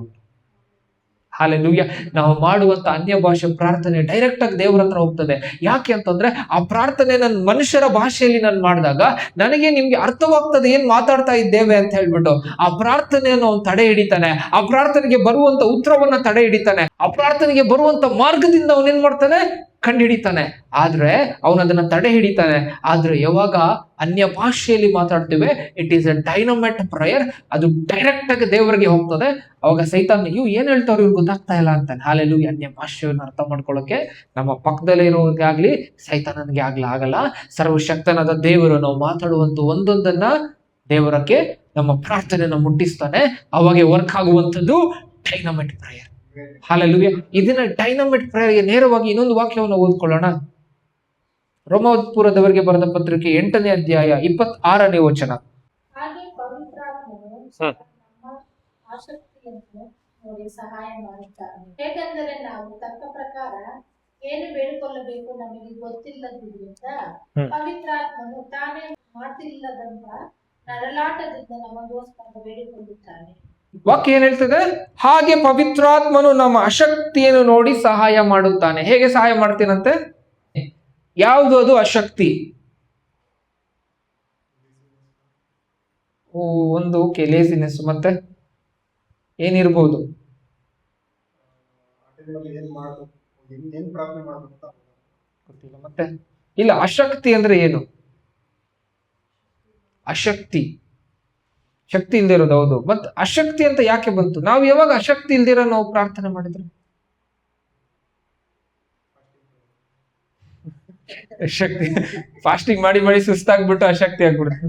ಹಲ್ಲೆಲೂಯಾ. ನಾವು ಮಾಡುವಂತ ಅನ್ಯ ಭಾಷೆ ಪ್ರಾರ್ಥನೆ ಡೈರೆಕ್ಟ್ ಆಗಿ ದೇವರ ಹತ್ರ ಹೋಗ್ತದೆ. ಯಾಕೆ ಅಂತಂದ್ರೆ ಆ ಪ್ರಾರ್ಥನೆ ನನ್ನ ಮನುಷ್ಯರ ಭಾಷೆಯಲ್ಲಿ ನಾನು ಮಾಡಿದಾಗ ನನಗೆ ನಿಮ್ಗೆ ಅರ್ಥವಾಗ್ತದೆ ಏನ್ ಮಾತಾಡ್ತಾ ಇದ್ದೇವೆ ಅಂತ ಹೇಳ್ಬಿಟ್ಟು ಆ ಪ್ರಾರ್ಥನೆಯನ್ನು ಅವನು ತಡೆ ಹಿಡಿತಾನೆ. ಆ ಪ್ರಾರ್ಥನೆಗೆ ಬರುವಂತ ಉತ್ತರವನ್ನ ತಡೆ ಹಿಡಿತಾನೆ. ಆ ಪ್ರಾರ್ಥನೆಗೆ ಬರುವಂತ ಮಾರ್ಗದಿಂದ ಅವನೇನ್ ಮಾಡ್ತಾನೆ, ಕಂಡು ಹಿಡಿತಾನೆ. ಆದ್ರೆ ಅವನದನ್ನ ತಡೆ ಹಿಡಿತಾನೆ. ಆದ್ರೆ ಯಾವಾಗ ಅನ್ಯ ಭಾಷೆಯಲ್ಲಿ ಮಾತಾಡ್ತೇವೆ, it is A dynamite prayer, ಅದು ಡೈರೆಕ್ಟ್ ಆಗಿ ದೇವರಿಗೆ ಹೋಗ್ತದೆ. ಅವಾಗ ಸೈತಾನ್ ಏನ್ ಹೇಳ್ತಾವ್ರು ಇವ್ರು ಗೊತ್ತಾಗ್ತಾ ಇಲ್ಲ ಅಂತಾನೆ. ಹಲ್ಲೆಲೂಯಾ. ಅನ್ಯ ಭಾಷೆಯನ್ನು ಅರ್ಥ ಮಾಡ್ಕೊಳ್ಳೋಕೆ ನಮ್ಮ ಪಕ್ಕದಲ್ಲೇ ಇರೋರಿಗೆ ಆಗ್ಲಿ ಸೈತಾನನಿಗೆ ಆಗಲ್ಲ. ಸರ್ವಶಕ್ತನಾದ ದೇವರು ನಾವು ಮಾತಾಡುವಂತ ಒಂದೊಂದನ್ನ ದೇವರಕ್ಕೆ ನಮ್ಮ ಪ್ರಾರ್ಥನೆಯನ್ನು ಮುಟ್ಟಿಸ್ತಾನೆ. ಅವಾಗೆ ವರ್ಕ್ ಆಗುವಂಥದ್ದು ಡೈನಮೈಟ್ ಪ್ರೇಯರ್. ಹಲ್ಲೆಲೂಯಾ. ಇದನ್ನ ಡೈನಮೈಟ್ ಪ್ರೇಯರ್ಗೆ ನೇರವಾಗಿ ಇನ್ನೊಂದು ವಾಕ್ಯವನ್ನು ಓದ್ಕೊಳ್ಳೋಣ. ರೋಮಾಪುರದವರಿಗೆ ಬರೆದ ಪತ್ರಿಕೆ 8ನೇ ಅಧ್ಯಾಯ 26ನೇ ವಚನ. ಹಾಗೆ ಪವಿತ್ರಾತ್ಮನು ನಮ್ಮ ಆಸಕ್ತಿಯನ್ನು ನೋಡಿ ಸಹಾಯ ಮಾಡುತ್ತಾನೆ. ಹೇಗೆಂದರೆ ನಾವು ತಕ್ಕ ಪ್ರಕಾರ ಏನು ಬೇಡಿಕೊಳ್ಳಬೇಕು ನಮಗೆ ಗೊತ್ತಿಲ್ಲದ್ರಿಂದ ಪವಿತ್ರಾತ್ಮನು ತಾನೇ ಮಾತಿಲ್ಲದಂತ ನರಳಾಟದಿಂದ ನಮಗೋಸ್ಕರ ಬೇಡಿಕೊಳ್ಳುತ್ತಾನೆ. ವಾಕ್ಯ ಏನ್ ಹೇಳ್ತದೆ? ಹಾಗೆ ಪವಿತ್ರಾತ್ಮನು ನಮ್ಮ ಅಶಕ್ತಿಯನ್ನು ನೋಡಿ ಸಹಾಯ ಮಾಡುತ್ತಾನೆ. ಹೇಗೆ ಸಹಾಯ ಮಾಡ್ತೀನಂತೆ? ಯಾವುದು ಅದು ಅಶಕ್ತಿ? ಒಂದು ಲೇಸಿನೆಸ್, ಮತ್ತೆ ಏನಿರ್ಬೋದು? ಗೊತ್ತಿಲ್ಲ. ಮತ್ತೆ ಇಲ್ಲ, ಅಶಕ್ತಿ ಅಂದ್ರೆ ಏನು? ಅಶಕ್ತಿ, ಶಕ್ತಿ ಇಲ್ದೇ ಇರೋದು. ಹೌದು. ಮತ್ ಅಶಕ್ತಿ ಅಂತ ಯಾಕೆ ಬಂತು? ನಾವು ಯಾವಾಗ ಅಶಕ್ತಿ ಇಲ್ದಿರೋ ನಾವು ಪ್ರಾರ್ಥನೆ ಮಾಡಿದ್ರೆ ಶಕ್ತಿ ಫಾಸ್ಟಿಂಗ್ ಮಾಡಿ ಮಾಡಿ ಸುಸ್ತಾಗ್ಬಿಟ್ಟು ಅಶಕ್ತಿ ಆಗ್ಬಿಡುತ್ತೆ.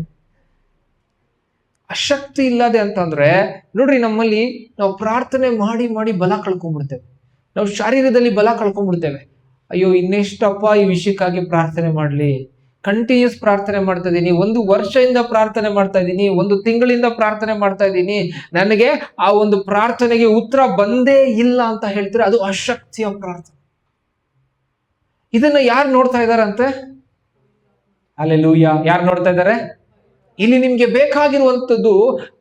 ಅಶಕ್ತಿ ಇಲ್ಲದೆ ಅಂತಂದ್ರೆ ನೋಡ್ರಿ, ನಮ್ಮಲ್ಲಿ ನಾವು ಪ್ರಾರ್ಥನೆ ಮಾಡಿ ಮಾಡಿ ಬಲ ಕಳ್ಕೊಂಡ್ಬಿಡ್ತೇವೆ. ನಾವು ಶಾರೀರದಲ್ಲಿ ಬಲ ಕಳ್ಕೊಂಡ್ಬಿಡ್ತೇವೆ. ಅಯ್ಯೋ, ಇನ್ನೆಷ್ಟಪ್ಪ ಈ ವಿಷಯಕ್ಕಾಗಿ ಪ್ರಾರ್ಥನೆ ಮಾಡ್ಲಿ, ಕಂಟಿನ್ಯೂಸ್ ಪ್ರಾರ್ಥನೆ ಮಾಡ್ತಾ ಇದ್ದೀನಿ, 1 ವರ್ಷದಿಂದ ಪ್ರಾರ್ಥನೆ ಮಾಡ್ತಾ ಇದ್ದೀನಿ, 1 ತಿಂಗಳಿಂದ ಪ್ರಾರ್ಥನೆ ಮಾಡ್ತಾ ಇದ್ದೀನಿ, ನನಗೆ ಆ ಒಂದು ಪ್ರಾರ್ಥನೆಗೆ ಉತ್ತರ ಬಂದೇ ಇಲ್ಲ ಅಂತ ಹೇಳ್ತಾರೆ. ಅದು ಅಶಕ್ತಿಯ ಪ್ರಾರ್ಥನೆ. ಇದನ್ನ ಯಾರು ನೋಡ್ತಾ ಇದಾರಂತೆ? ಹಲ್ಲೆಲೂಯಾ. ಯಾರು ನೋಡ್ತಾ ಇದ್ದಾರೆ? ಇಲ್ಲಿ ನಿಮ್ಗೆ ಬೇಕಾಗಿರುವಂತದ್ದು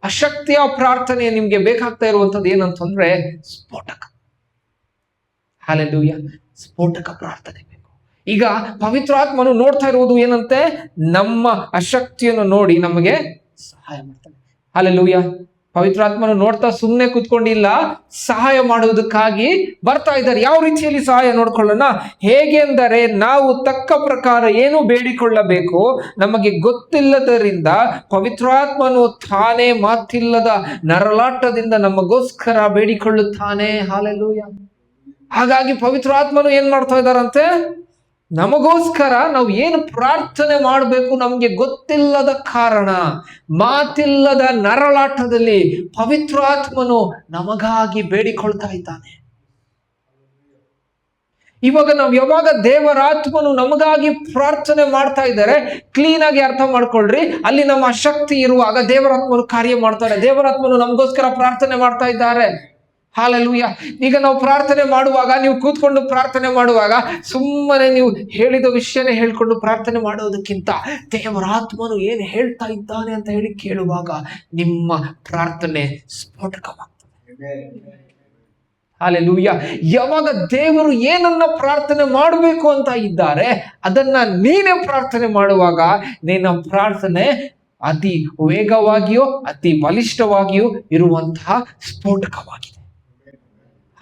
ಅಶಕ್ತಿಯ ಪ್ರಾರ್ಥನೆ. ನಿಮ್ಗೆ ಬೇಕಾಗ್ತಾ ಇರುವಂತದ್ದು ಏನಂತಂದ್ರೆ ಸ್ಫೋಟಕ. ಹಲ್ಲೆಲೂಯಾ. ಸ್ಫೋಟಕ ಪ್ರಾರ್ಥನೆ ಬೇಕು. ಈಗ ಪವಿತ್ರಾತ್ಮನು ನೋಡ್ತಾ ಇರುವುದು ಏನಂತೆ? ನಮ್ಮ ಅಶಕ್ತಿಯನ್ನು ನೋಡಿ ನಮಗೆ ಸಹಾಯ ಮಾಡ್ತಾನೆ. ಹಲ್ಲೆಲೂಯಾ. ಪವಿತ್ರಾತ್ಮನು ನೋಡ್ತಾ ಸುಮ್ಮನೆ ಕೂತ್ಕೊಂಡಿಲ್ಲ, ಸಹಾಯ ಮಾಡುವುದಕ್ಕಾಗಿ ಬರ್ತಾ ಇದ್ದಾರೆ. ಯಾವ ರೀತಿಯಲ್ಲಿ ಸಹಾಯ ನೋಡ್ಕೊಳ್ಳೋಣ? ಹೇಗೆ ಅಂದರೆ, ನಾವು ತಕ್ಕ ಪ್ರಕಾರ ಏನು ಬೇಡಿಕೊಳ್ಳಬೇಕು ನಮಗೆ ಗೊತ್ತಿಲ್ಲದರಿಂದ ಪವಿತ್ರಾತ್ಮನು ತಾನೇ ಮಾತಿಲ್ಲದ ನರಳಾಟದಿಂದ ನಮಗೋಸ್ಕರ ಬೇಡಿಕೊಳ್ಳುತ್ತಾನೆ. ಹಲ್ಲೆಲೂಯಾ. ಹಾಗಾಗಿ ಪವಿತ್ರಾತ್ಮನು ಏನ್ ಮಾಡ್ತಾ ಇದ್ದಾರಂತೆ? ನಮಗೋಸ್ಕರ ನಾವು ಏನು ಪ್ರಾರ್ಥನೆ ಮಾಡಬೇಕು ನಮ್ಗೆ ಗೊತ್ತಿಲ್ಲದ ಕಾರಣ, ಮಾತಿಲ್ಲದ ನರಳಾಟದಲ್ಲಿ ಪವಿತ್ರಾತ್ಮನು ನಮಗಾಗಿ ಬೇಡಿಕೊಳ್ತಾ ಇದ್ದಾನೆ. ಇವಾಗ ನಾವು ಯಾವಾಗ ದೇವರಾತ್ಮನು ನಮಗಾಗಿ ಪ್ರಾರ್ಥನೆ ಮಾಡ್ತಾ ಇದ್ದಾರೆ, ಕ್ಲೀನ್ ಆಗಿ ಅರ್ಥ ಮಾಡ್ಕೊಳ್ರಿ. ಅಲ್ಲಿ ನಮ್ಮ ಶಕ್ತಿ ಇರುವಾಗ ದೇವರಾತ್ಮನು ಕಾರ್ಯ ಮಾಡ್ತಾರೆ. ದೇವರಾತ್ಮನು ನಮಗೋಸ್ಕರ ಪ್ರಾರ್ಥನೆ ಮಾಡ್ತಾ ಇದ್ದಾರೆ. ಹಲ್ಲೆಲೂಯಾ. ಈಗ ನಾವು ಪ್ರಾರ್ಥನೆ ಮಾಡುವಾಗ, ನೀವು ಕೂತ್ಕೊಂಡು ಪ್ರಾರ್ಥನೆ ಮಾಡುವಾಗ ಸುಮ್ಮನೆ ನೀವು ಹೇಳಿದ ವಿಷಯನೇ ಹೇಳ್ಕೊಂಡು ಪ್ರಾರ್ಥನೆ ಮಾಡೋದಕ್ಕಿಂತ ದೇವರಾತ್ಮನು ಏನು ಹೇಳ್ತಾ ಇದ್ದಾನೆ ಅಂತ ಹೇಳಿ ಕೇಳುವಾಗ ನಿಮ್ಮ ಪ್ರಾರ್ಥನೆ ಸ್ಫೋಟಕವಾಗ್ತದೆ. ಹಲ್ಲೆಲೂಯಾ. ಯಾವಾಗ ದೇವರು ಏನನ್ನ ಪ್ರಾರ್ಥನೆ ಮಾಡಬೇಕು ಅಂತ ಇದ್ದಾರೆ ಅದನ್ನ ನೀನೇ ಪ್ರಾರ್ಥನೆ ಮಾಡುವಾಗ ನಿನ್ನ ಪ್ರಾರ್ಥನೆ ಅತಿ ವೇಗವಾಗಿಯೋ ಅತಿ ಬಲಿಷ್ಠವಾಗಿಯೋ ಇರುವಂತಹ ಸ್ಫೋಟಕವಾಗಿದೆ.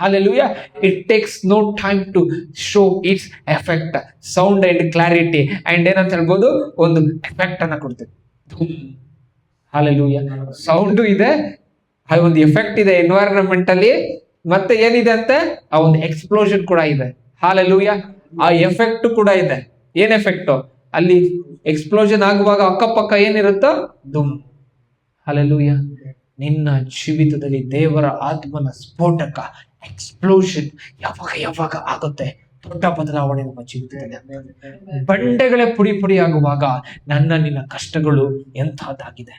Hallelujah. It takes no time to show its effect, sound and clarity. And ಏನಂತ ಹೇಳ್ಬೋದು, ಒಂದು ಎಫೆಕ್ಟ್ ಅನ್ನ ಕೊಡ್ತೇವೆ. Hallelujah. ಸೌಂಡು ಇದೆ, ಆ ಒಂದು ಎಫೆಕ್ಟ್ ಇದೆ ಎನ್ವೈರನ್ಮೆಂಟ್ ಅಲ್ಲಿ, ಮತ್ತೆ ಏನಿದೆ ಅಂತೆ, ಆ ಒಂದು ಎಕ್ಸ್ಪ್ಲೋಷನ್ ಕೂಡ ಇದೆ. Hallelujah. ಆ ಎಫೆಕ್ಟ್ ಕೂಡ ಇದೆ. ಏನ್ ಎಫೆಕ್ಟ್? ಅಲ್ಲಿ ಎಕ್ಸ್ಪ್ಲೋಷನ್ ಆಗುವಾಗ ಅಕ್ಕಪಕ್ಕ ಏನಿರುತ್ತೋ ದುಮ್. Hallelujah. ನಿನ್ನ ಜೀವಿತದಲ್ಲಿ ದೇವರ ಆತ್ಮನ ಸ್ಫೋಟಕ, ಎಕ್ಸ್ಪ್ಲೋಷನ್ ಯಾವಾಗ ಆಗುತ್ತೆ, ದೊಡ್ಡ ಬದಲಾವಣೆ ನಮ್ಮ ಜೀವಿತದಲ್ಲಿ. ಬಂಡೆಗಳೇ ಪುಡಿ ಪುಡಿ ಆಗುವಾಗ ನಿನ್ನ ಕಷ್ಟಗಳು ಎಂಥದ್ದಾಗಿದೆ.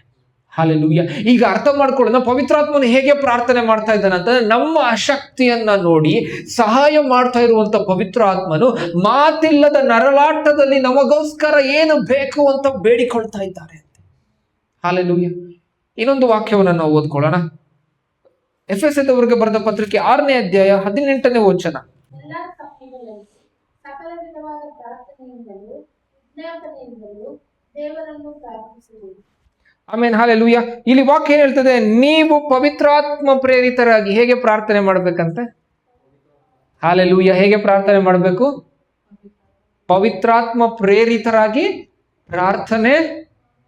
ಹಾಲೆಲೂಯ. ಈಗ ಅರ್ಥ ಮಾಡ್ಕೊಳ್ಳೋಣ, ಪವಿತ್ರಾತ್ಮನು ಹೇಗೆ ಪ್ರಾರ್ಥನೆ ಮಾಡ್ತಾ ಇದ್ದಾನೆ ಅಂತಂದ್ರೆ, ನಮ್ಮ ಅಶಕ್ತಿಯನ್ನ ನೋಡಿ ಸಹಾಯ ಮಾಡ್ತಾ ಇರುವಂತ ಪವಿತ್ರ ಆತ್ಮನು ಮಾತಿಲ್ಲದ ನರಳಾಟದಲ್ಲಿ ನಮಗೋಸ್ಕರ ಏನು ಬೇಕು ಅಂತ ಬೇಡಿಕೊಳ್ತಾ ಇದ್ದಾರೆ. ಹಾಲೆಲೂಯ. ಇನ್ನೊಂದು ವಾಕ್ಯವನ್ನು ನಾವು ಓದ್ಕೊಳ್ಳೋಣ. ಎಫೆಸದವರಿಗೆ ಬರೆದ ಪತ್ರಿಕೆ 6ನೇ ಅಧ್ಯಾಯ 18ನೇ ವಚನ. ಎಲ್ಲಾ ಸಮಯಗಳಲ್ಲಿ ಸಕಲ ವಿಧವಾದ ಪ್ರಾರ್ಥನೆಯಿಂದಲೂ ವಿಜ್ಞಾಪನೆಯಿಂದಲೂ ದೇವರನ್ನು ಪ್ರಾರ್ಥಿಸುವುದು. ಆಮೇಲೆ ಹಾಲೆಲೂಯ. ಇಲ್ಲಿ ವಾಕ್ಯ ಏನ್ ಹೇಳ್ತದೆ? ನೀವು ಪವಿತ್ರಾತ್ಮ ಪ್ರೇರಿತರಾಗಿ ಹೇಗೆ ಪ್ರಾರ್ಥನೆ ಮಾಡ್ಬೇಕಂತೆ? ಹಾಲೆಲೂಯ. ಹೇಗೆ ಪ್ರಾರ್ಥನೆ ಮಾಡಬೇಕು? ಪವಿತ್ರಾತ್ಮ ಪ್ರೇರಿತರಾಗಿ ಪ್ರಾರ್ಥನೆ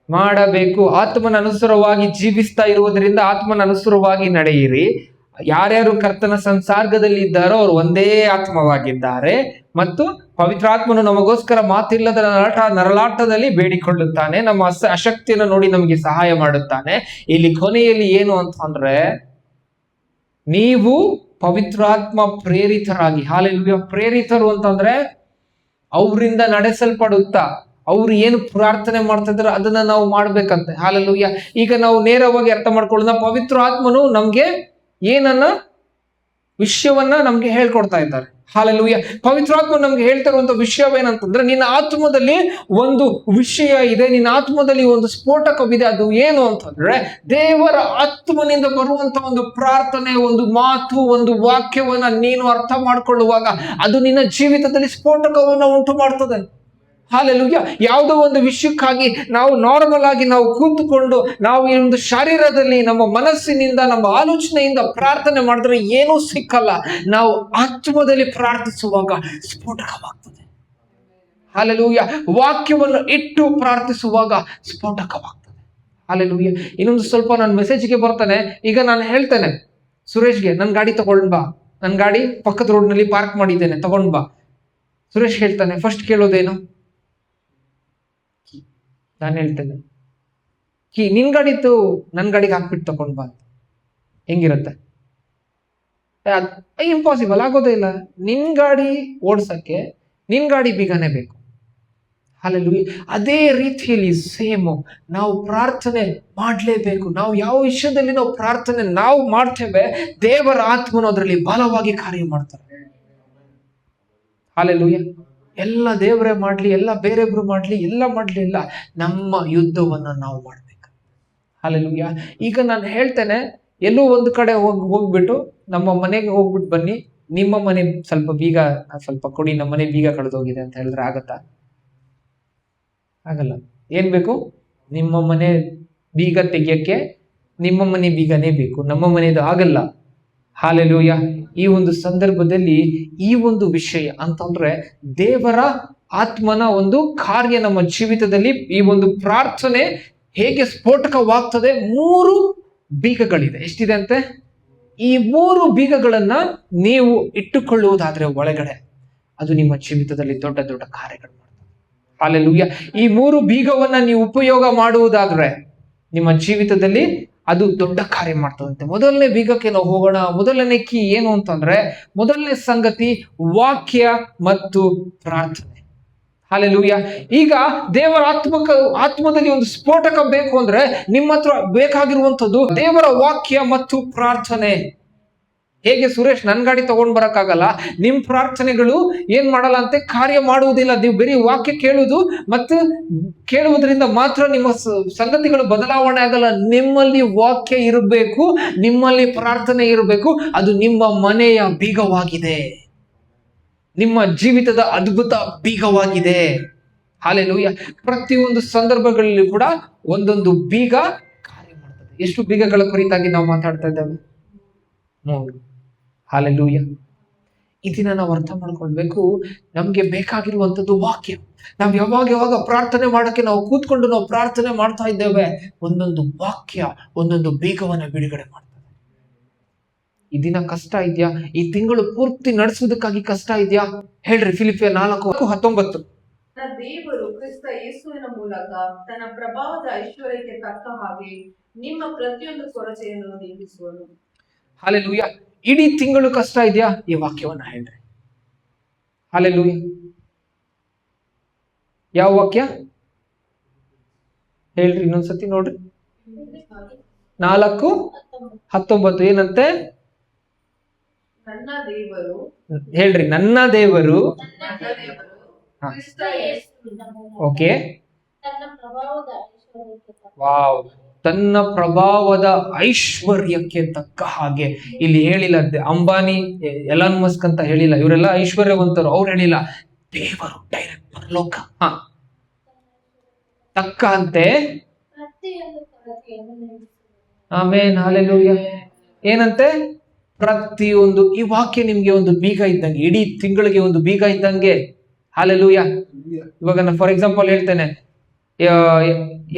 ಮಾಡಬೇಕು. ಆತ್ಮನ ಅನುಸಾರವಾಗಿ ಜೀವಿಸ್ತಾ ಇರುವುದರಿಂದ ಆತ್ಮನ ಅನುಸಾರವಾಗಿ ನಡೆಯಿರಿ. ಯಾರ್ಯಾರು ಕರ್ತನ ಸಂಸರ್ಗದಲ್ಲಿ ಇದ್ದಾರೋ ಅವರು ಒಂದೇ ಆತ್ಮವಾಗಿದ್ದಾರೆ ಮತ್ತು ಪವಿತ್ರಾತ್ಮನು ನಮಗೋಸ್ಕರ ಮಾತಿಲ್ಲದ ನರಳಾಟದಲ್ಲಿ ಬೇಡಿಕೊಳ್ಳುತ್ತಾನೆ. ನಮ್ಮ ಅಶಕ್ತಿಯನ್ನು ನೋಡಿ ನಮಗೆ ಸಹಾಯ ಮಾಡುತ್ತಾನೆ. ಇಲ್ಲಿ ಕೊನೆಯಲ್ಲಿ ಏನು ಅಂತಂದ್ರೆ, ನೀವು ಪವಿತ್ರಾತ್ಮ ಪ್ರೇರಿತರಾಗಿ. ಹಾಲೆಲೂಯ. ಪ್ರೇರಿತರು ಅಂತಂದ್ರೆ ಅವರಿಂದ ನಡೆಸಲ್ಪಡುತ್ತಾ ಅವ್ರು ಏನು ಪ್ರಾರ್ಥನೆ ಮಾಡ್ತಾ ಇದಾರೆ ಅದನ್ನ ನಾವು ಮಾಡ್ಬೇಕಂತೆ. ಹಾಲೆಲೂಯ. ಈಗ ನಾವು ನೇರವಾಗಿ ಅರ್ಥ ಮಾಡ್ಕೊಳ್ಳೋಣ, ಪವಿತ್ರ ಆತ್ಮನು ನಮ್ಗೆ ಏನನ್ನ ವಿಷಯವನ್ನ ನಮ್ಗೆ ಹೇಳ್ಕೊಡ್ತಾ ಇದ್ದಾರೆ. ಹಾಲೆಲೂಯ. ಪವಿತ್ರಾತ್ಮ ನಮ್ಗೆ ಹೇಳ್ತಾ ಇರುವಂತ ವಿಷಯವೇನಂತಂದ್ರೆ, ನಿನ್ನ ಆತ್ಮದಲ್ಲಿ ಒಂದು ವಿಷಯ ಇದೆ, ನಿನ್ನ ಆತ್ಮದಲ್ಲಿ ಒಂದು ಸ್ಫೋಟಕವಿದೆ. ಅದು ಏನು ಅಂತಂದ್ರೆ, ದೇವರ ಆತ್ಮನಿಂದ ಬರುವಂತ ಒಂದು ಪ್ರಾರ್ಥನೆ, ಒಂದು ಮಾತು, ಒಂದು ವಾಕ್ಯವನ್ನ ನೀನು ಅರ್ಥ ಮಾಡ್ಕೊಳ್ಳುವಾಗ ಅದು ನಿನ್ನ ಜೀವಿತದಲ್ಲಿ ಸ್ಫೋಟಕವನ್ನ ಉಂಟು ಮಾಡ್ತದೆ. ಹಾಲೆಲೂಯ. ಯಾವುದೋ ಒಂದು ವಿಷಯಕ್ಕಾಗಿ ನಾವು ನಾರ್ಮಲ್ ಆಗಿ ನಾವು ಕೂತ್ಕೊಂಡು ನಾವು ಈ ಒಂದು ಶರೀರದಲ್ಲಿ ನಮ್ಮ ಮನಸ್ಸಿನಿಂದ ನಮ್ಮ ಆಲೋಚನೆಯಿಂದ ಪ್ರಾರ್ಥನೆ ಮಾಡಿದ್ರೆ ಏನೂ ಸಿಕ್ಕಲ್ಲ. ನಾವು ಆತ್ಮದಲ್ಲಿ ಪ್ರಾರ್ಥಿಸುವಾಗ ಸ್ಫೋಟಕವಾಗ್ತದೆ. ಹಾಲೆಲೂಯ. ವಾಕ್ಯವನ್ನು ಇಟ್ಟು ಪ್ರಾರ್ಥಿಸುವಾಗ ಸ್ಫೋಟಕವಾಗ್ತದೆ. ಹಾಲೆಲೂಯ. ಇನ್ನೊಂದು ಸ್ವಲ್ಪ ನಾನು ಮೆಸೇಜ್ಗೆ ಬರ್ತಾನೆ. ಈಗ ನಾನು ಹೇಳ್ತೇನೆ ಸುರೇಶ್ಗೆ, ನನ್ನ ಗಾಡಿ ತಗೊಂಡ್ ಬಾ, ನನ್ನ ಗಾಡಿ ಪಕ್ಕದ ರೋಡ್ನಲ್ಲಿ ಪಾರ್ಕ್ ಮಾಡಿದ್ದೇನೆ, ತಗೊಂಡ್ ಬಾ. ಸುರೇಶ್ ಹೇಳ್ತಾನೆ, ಫಸ್ಟ್ ಕೇಳೋದೇನು? ನಾನು ಹೇಳ್ತೇನೆ, ನಿನ್ ಗಾಡಿ ಇತ್ತು ನನ್ ಗಾಡಿಗೆ ಹಾಕ್ಬಿಟ್ಟು ತಗೊಂಡ್ ಬಾ ಅಂತ. ಹೆಂಗಿರುತ್ತೆ? ಇಂಪಾಸಿಬಲ್, ಆಗೋದೇ ಇಲ್ಲ. ನಿನ್ ಗಾಡಿ ಓಡ್ಸಕ್ಕೆ ನಿನ್ ಗಾಡಿ ಬೀಗನೇ ಬೇಕು. ಹಾಲೆಲೂಯ. ಅದೇ ರೀತಿಯಲ್ಲಿ ಸೇಮ್ ನಾವು ಪ್ರಾರ್ಥನೆ ಮಾಡ್ಲೇಬೇಕು. ನಾವು ಯಾವ ವಿಷಯದಲ್ಲಿ ನಾವು ಪ್ರಾರ್ಥನೆ ನಾವು ಮಾಡ್ತೇವೆ, ದೇವರ ಆತ್ಮನು ಅದರಲ್ಲಿ ಬಲವಾಗಿ ಕಾರ್ಯ ಮಾಡ್ತಾರೆ. ಹಾಲೆಲೂಯ. ಎಲ್ಲ ದೇವರೇ ಮಾಡ್ಲಿ, ಎಲ್ಲ ಬೇರೆಬ್ರು ಮಾಡ್ಲಿ, ಎಲ್ಲ ಮಾಡ್ಲಿ, ಇಲ್ಲ, ನಮ್ಮ ಯುದ್ಧವನ್ನ ನಾವು ಮಾಡ್ಬೇಕು. ಹಾಲೆಲೂಯ. ಈಗ ನಾನು ಹೇಳ್ತೇನೆ, ಎಲ್ಲೋ ಒಂದು ಕಡೆ ಹೋಗ್ಬಿಟ್ಟು ನಮ್ಮ ಮನೆಗೆ ಹೋಗ್ಬಿಟ್ಟು ಬನ್ನಿ, ನಿಮ್ಮ ಮನೆ ಸ್ವಲ್ಪ ಬೀಗ ಸ್ವಲ್ಪ ಕೊಡಿ, ನಮ್ಮ ಮನೆ ಬೀಗ ಕಳೆದೋಗಿದೆ ಅಂತ ಹೇಳಿದ್ರೆ ಆಗತ್ತಾ? ಆಗಲ್ಲ. ಏನ್ ಬೇಕು? ನಿಮ್ಮ ಮನೆ ಬೀಗ ತೆಗಿಯಕ್ಕೆ ನಿಮ್ಮ ಮನೆ ಬೀಗನೇ ಬೇಕು, ನಮ್ಮ ಮನೆದು ಆಗಲ್ಲ. ಹಾಲೆಲೂಯ. ಈ ಒಂದು ಸಂದರ್ಭದಲ್ಲಿ ಈ ಒಂದು ವಿಷಯ ಅಂತಂದ್ರೆ ದೇವರ ಆತ್ಮನ ಒಂದು ಕಾರ್ಯ ನಮ್ಮ ಜೀವಿತದಲ್ಲಿ, ಈ ಒಂದು ಪ್ರಾರ್ಥನೆ ಹೇಗೆ ಸ್ಫೋಟಕವಾಗ್ತದೆ. 3 ಬೀಗಗಳಿದೆ. ಎಷ್ಟಿದೆ ಅಂತೆ? ಈ 3 ಬೀಗಗಳನ್ನ ನೀವು ಇಟ್ಟುಕೊಳ್ಳುವುದಾದ್ರೆ ಒಳಗಡೆ, ಅದು ನಿಮ್ಮ ಜೀವಿತದಲ್ಲಿ ದೊಡ್ಡ ದೊಡ್ಡ ಕಾರ್ಯಗಳು ಮಾಡ್ತದೆ. ಹಾಲೆಲೂಯ. ಈ 3 ಬೀಗವನ್ನ ನೀವು ಉಪಯೋಗ ಮಾಡುವುದಾದ್ರೆ ನಿಮ್ಮ ಜೀವಿತದಲ್ಲಿ ಅದು ದೊಡ್ಡ ಕಾರ್ಯ ಮಾಡ್ತದಂತೆ. ಮೊದಲನೇ ಬೀಗಕ್ಕೆ ನಾವು ಹೋಗೋಣ. ಮೊದಲನೇ ಕೀ ಏನು ಅಂತಂದ್ರೆ, ಮೊದಲನೇ ಸಂಗತಿ ವಾಕ್ಯ ಮತ್ತು ಪ್ರಾರ್ಥನೆ. ಹಾಲೆಲೂಯ. ಈಗ ದೇವರ ಆತ್ಮದಲ್ಲಿ ಒಂದು ಸ್ಫೋಟಕ ಬೇಕು ಅಂದ್ರೆ ನಿಮ್ಮ ಹತ್ರ ಬೇಕಾಗಿರುವಂತದ್ದು ದೇವರ ವಾಕ್ಯ ಮತ್ತು ಪ್ರಾರ್ಥನೆ. ಹೇಗೆ ಸುರೇಶ್ ನನ್ ಗಾಡಿ ತಗೊಂಡ್ ಬರಕ್ಕಾಗಲ್ಲ, ನಿಮ್ ಪ್ರಾರ್ಥನೆಗಳು ಏನ್ ಮಾಡಲ್ಲ ಅಂತೆ, ಕಾರ್ಯ ಮಾಡುವುದಿಲ್ಲ. ನೀವು ಬರೀ ವಾಕ್ಯ ಕೇಳುವುದು ಮತ್ತು ಕೇಳುವುದರಿಂದ ಮಾತ್ರ ನಿಮ್ಮ ಸಂಗತಿಗಳು ಬದಲಾವಣೆ ಆಗಲ್ಲ. ನಿಮ್ಮಲ್ಲಿ ವಾಕ್ಯ ಇರಬೇಕು, ನಿಮ್ಮಲ್ಲಿ ಪ್ರಾರ್ಥನೆ ಇರಬೇಕು. ಅದು ನಿಮ್ಮ ಮನೆಯ ಬೀಗವಾಗಿದೆ, ನಿಮ್ಮ ಜೀವಿತದ ಅದ್ಭುತ ಬೀಗವಾಗಿದೆ. ಹಾಲೆಲೂಯ. ಪ್ರತಿಯೊಂದು ಸಂದರ್ಭಗಳಲ್ಲಿ ಕೂಡ ಒಂದೊಂದು ಬೀಗ ಕಾರ್ಯ ಮಾಡ್ತದೆ. ಎಷ್ಟು ಬೀಗಗಳ ಕುರಿತಾಗಿ ನಾವು ಮಾತಾಡ್ತಾ ಇದ್ದೇವೆ? 3. ಹಾಲೆಲೂಯ. ಇದನ್ನ ನಾವು ಅರ್ಥ ಮಾಡ್ಕೊಳ್ಬೇಕು. ನಮ್ಗೆ ಬೇಕಾಗಿರುವಂತದ್ದು ವಾಕ್ಯ. ನಾವು ಯಾವಾಗ ಪ್ರಾರ್ಥನೆ ಮಾಡಕ್ಕೆ ನಾವು ಕೂತ್ಕೊಂಡು ನಾವು ಪ್ರಾರ್ಥನೆ ಮಾಡ್ತಾ ಇದ್ದೇವೆ, ಒಂದೊಂದು ವಾಕ್ಯ ಒಂದೊಂದು ಬೀಗವನ್ನ ಬಿಡುಗಡೆ ಮಾಡ್ತದೆ. ಈ ದಿನ ಕಷ್ಟ ಇದೆಯಾ? ಈ ತಿಂಗಳು ಪೂರ್ತಿ ನಡೆಸುವುದಕ್ಕಾಗಿ ಕಷ್ಟ ಇದೆಯಾ? ಹೇಳ್ರಿ. ಫಿಲಿಪಿಯ 4:19. ದೇವರು ಕ್ರಿಸ್ತ ಯೇಸುವಿನ ಮೂಲಕ ತನ್ನ ಪ್ರಭಾವದ ಐಶ್ವರ್ಯಕ್ಕೆ ತಕ್ಕ ಹಾಗೆ ನಿಮ್ಮ ಪ್ರತಿಯೊಂದು ಕೊರತೆಯನ್ನು ನೀಗಿಸುವನು. ಹಾಲೆಲೂಯ. ಇಡೀ ತಿಂಗಳು ಕಷ್ಟ ಇದೆಯಾ? ಈ ವಾಕ್ಯವನ್ನ ಹೇಳ್ರಿ. ಹಾಲೆಲೂಯ. ಯಾವ ವಾಕ್ಯ ಹೇಳ್ರಿ? ಇನ್ನೊಂದ್ಸತಿ ನೋಡ್ರಿ. 4:19 ಏನಂತೆ? ನನ್ನ ದೇವರು ಹೇಳ್ರಿ, ನನ್ನ ದೇವರು. ಹಾ. ಕ್ರಿಸ್ತ ಯೇಸು ಓಕೆ, ತನ್ನ ಪ್ರಭಾವದ ಐಶ್ವರ್ಯಕ್ಕೆ ತಕ್ಕ ವಾವ್, ತನ್ನ ಪ್ರಭಾವದ ಐಶ್ವರ್ಯಕ್ಕೆ ತಕ್ಕ ಹಾಗೆ. ಇಲ್ಲಿ ಹೇಳಿಲ್ಲ ಅಂಬಾನಿ, ಎಲಾನ್ ಮಸ್ಕ್ ಅಂತ ಹೇಳಿಲ್ಲ, ಇವರೆಲ್ಲ ಐಶ್ವರ್ಯವಂತರು, ಅವ್ರು ಹೇಳಿಲ್ಲ. ದೇವರು ಡೈರೆಕ್ಟ್ ಪರಲೋಕ ತಕ್ಕ ಅಂತೆ ಪ್ರತಿಯೊಂದು ಕೊರತೆಯನ್ನು ನೀಗಿಸುವನು. ಆಮೇನ್, ಹಲ್ಲೆಲೂಯಾ. ಏನಂತೆ? ಪ್ರತಿಯೊಂದು. ಈ ವಾಕ್ಯ ನಿಮ್ಗೆ ಒಂದು ಬೀಗ ಇದ್ದಂಗೆ, ಇಡೀ ತಿಂಗಳಿಗೆ ಒಂದು ಬೀಗ ಇದ್ದಂಗೆ. ಹಲ್ಲೆಲೂಯಾ. ಇವಾಗ ನಾನು ಫಾರ್ ಎಕ್ಸಾಂಪಲ್ ಹೇಳ್ತೇನೆ,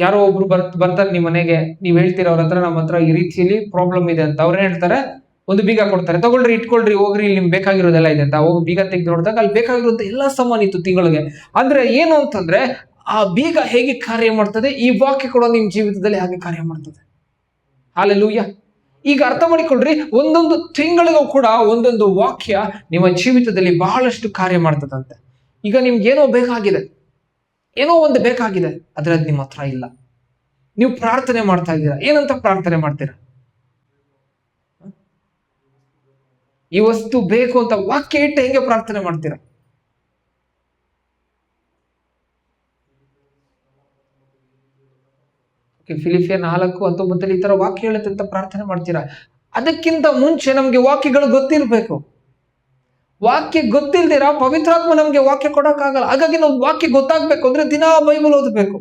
ಯಾರೋ ಒಬ್ರು ಬರ್ತಾರೆ ನಿಮ್ ಮನೆಗೆ, ನೀವ್ ಹೇಳ್ತೀರ ಅವ್ರ ಹತ್ರ, ನಮ್ಮ ಹತ್ರ ಈ ರೀತಿಯಲ್ಲಿ ಪ್ರಾಬ್ಲಮ್ ಇದೆ ಅಂತ. ಅವ್ರೇನ್ ಹೇಳ್ತಾರೆ? ಒಂದು ಬೀಗ ಕೊಡ್ತಾರೆ, ತಗೊಳ್ರಿ, ಇಟ್ಕೊಳ್ರಿ, ಹೋಗ್ರಿ, ಇಲ್ಲಿ ನಿಮ್ಗೆ ಬೇಕಾಗಿರೋದೆಲ್ಲ ಇದೆ ಅಂತ. ಹೋಗಿ ಬೀಗ ತೆಗೆದು ನೋಡಿದಾಗ ಅಲ್ಲಿ ಬೇಕಾಗಿರೋದು ಎಲ್ಲಾ ಸಾಮಾನ್ ಇತ್ತು ತಿಂಗಳಿಗೆ. ಅಂದ್ರೆ ಏನು ಅಂತಂದ್ರೆ, ಆ ಬೀಗ ಹೇಗೆ ಕಾರ್ಯ ಮಾಡ್ತದೆ, ಈ ವಾಕ್ಯ ಕೂಡ ನಿಮ್ ಜೀವಿತದಲ್ಲಿ ಹಾಗೆ ಕಾರ್ಯ ಮಾಡ್ತದೆ. ಹಲ್ಲೆಲೂಯಾ. ಈಗ ಅರ್ಥ ಮಾಡಿಕೊಳ್ರಿ, ಒಂದೊಂದು ತಿಂಗಳಿಗೂ ಕೂಡ ಒಂದೊಂದು ವಾಕ್ಯ ನಿಮ್ಮ ಜೀವಿತದಲ್ಲಿ ಬಹಳಷ್ಟು ಕಾರ್ಯ ಮಾಡ್ತದಂತೆ. ಈಗ ನಿಮ್ಗೆ ಏನೋ ಬೇಕಾಗಿದೆ, ಏನೋ ಒಂದು ಬೇಕಾಗಿದೆ, ಆದ್ರೆ ಅದು ನಿಮ್ಮ ಹತ್ರ ಇಲ್ಲ. ನೀವು ಪ್ರಾರ್ಥನೆ ಮಾಡ್ತಾ ಇದ್ದೀರಾ, ಏನಂತ ಪ್ರಾರ್ಥನೆ ಮಾಡ್ತೀರಾ? ಈ ವಸ್ತು ಬೇಕು ಅಂತ ವಾಕ್ಯ ಇಟ್ಟು ಹೆಂಗೆ ಪ್ರಾರ್ಥನೆ ಮಾಡ್ತೀರಾ? ಫಿಲಿಪಿಯರ್ 4:19 ಈ ತರ ವಾಕ್ಯ ಹೇಳುತ್ತೆ ಅಂತ ಪ್ರಾರ್ಥನೆ ಮಾಡ್ತೀರಾ. ಅದಕ್ಕಿಂತ ಮುಂಚೆ ನಮ್ಗೆ ವಾಕ್ಯಗಳು ಗೊತ್ತಿರ್ಬೇಕು. ವಾಕ್ಯ ಗೊತ್ತಿಲ್ದಿರ ಪವಿತ್ರಾತ್ಮ ನಮ್ಗೆ ವಾಕ್ಯ ಕೊಡಕ್ಕಾಗಲ್ಲ. ಹಾಗಾಗಿ ನಾವು ವಾಕ್ಯ ಗೊತ್ತಾಗ್ಬೇಕು ಅಂದ್ರೆ ದಿನಾ ಬೈಬಲ್ ಓದಬೇಕು,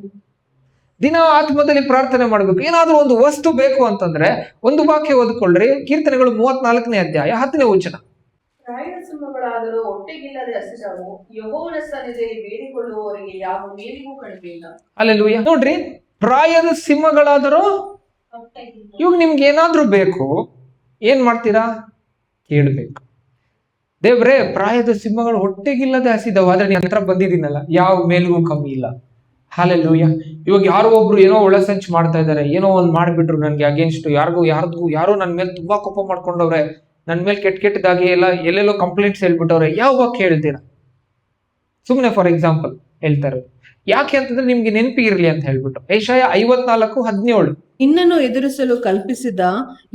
ದಿನ ಆತ್ಮದಲ್ಲಿ ಪ್ರಾರ್ಥನೆ ಮಾಡ್ಬೇಕು. ಏನಾದ್ರೂ ಒಂದು ವಸ್ತು ಬೇಕು ಅಂತಂದ್ರೆ ಒಂದು ವಾಕ್ಯ ಓದ್ಕೊಳ್ರಿ. ಕೀರ್ತನೆಗಳು 34ನೇ ಅಧ್ಯಾಯ 10ನೇ ವಚನ. ಪ್ರಾಯದ ಸಿಂಹಗಳಾದರೂ ಹೊಟ್ಟೆಗಿಲ್ಲದೆ ಹಸಿದವು, ಯೆಹೋವನ ಸನ್ನಿಧಿಯಲ್ಲಿ ಬೇಡಿಕೊಳ್ಳುವವರಿಗೆ ಯಾವ ಮೇಲಿಗೂ ಕಡಿಮೆಯಿಲ್ಲ. ಹಲ್ಲೆಲೂಯಾ. ನೋಡ್ರಿ, ಪ್ರಾಯದ ಸಿಂಹಗಳಾದರೂ, ಹೊಟ್ಟೆಗಿಲ್ಲ. ಇವಾಗ ನಿಮ್ಗೆ ಏನಾದ್ರೂ ಬೇಕು, ಏನ್ ಮಾಡ್ತೀರಾ? ಕೇಳ್ಬೇಕು. ದೇವ್ರೇ, ಪ್ರಾಯದ ಸಿಂಹಗಳು ಹೊಟ್ಟೆಗಿಲ್ಲದೆ ಹಸಿದವು, ಆದ್ರೆ ನಿನ್ನ ಹತ್ರ ಬಂದಿದ್ದೀನಲ್ಲ, ಯಾವ ಮೇಲಿಗೂ ಕಮ್ಮಿ ಇಲ್ಲ. ಹಲ್ಲೆಲೂಯಾ. ಇವಾಗ ಯಾರೋ ಒಬ್ರು ಏನೋ ಒಳಸಂಚು ಮಾಡ್ತಾ ಇದಾರೆ, ಏನೋ ಒಂದ್ ಮಾಡ್ಬಿಟ್ರು ನನ್ಗೆ ಅಗೇನ್ಸ್ಟ್, ಯಾರೋ ನನ್ ಮೇಲೆ ತುಂಬಾ ಕೋಪ ಮಾಡ್ಕೊಂಡವ್ರೆ, ನನ್ ಮೇಲೆ ಕೆಟ್ಟದಾಗಿ ಎಲ್ಲೆಲ್ಲೋ ಕಂಪ್ಲೇಂಟ್ಸ್ ಹೇಳ್ಬಿಟ್ಟವ್ರೆ. ಯಾವ ವಾಕ್ಯ ಹೇಳ್ತೀರಾ? ಸುಮ್ನೆ ಫಾರ್ ಎಕ್ಸಾಂಪಲ್ ಹೇಳ್ತಾರೆ. ಯಾಕೆ ಅಂತಂದ್ರೆ ನಿಮ್ಗೆ ನೆನಪಿಗಿರ್ಲಿ ಅಂತ ಹೇಳ್ಬಿಟ್ಟು. ಯೆಶಾಯ 54:17. ನಿನ್ನನ್ನು ಎದುರಿಸಲು ಕಲ್ಪಿಸಿದ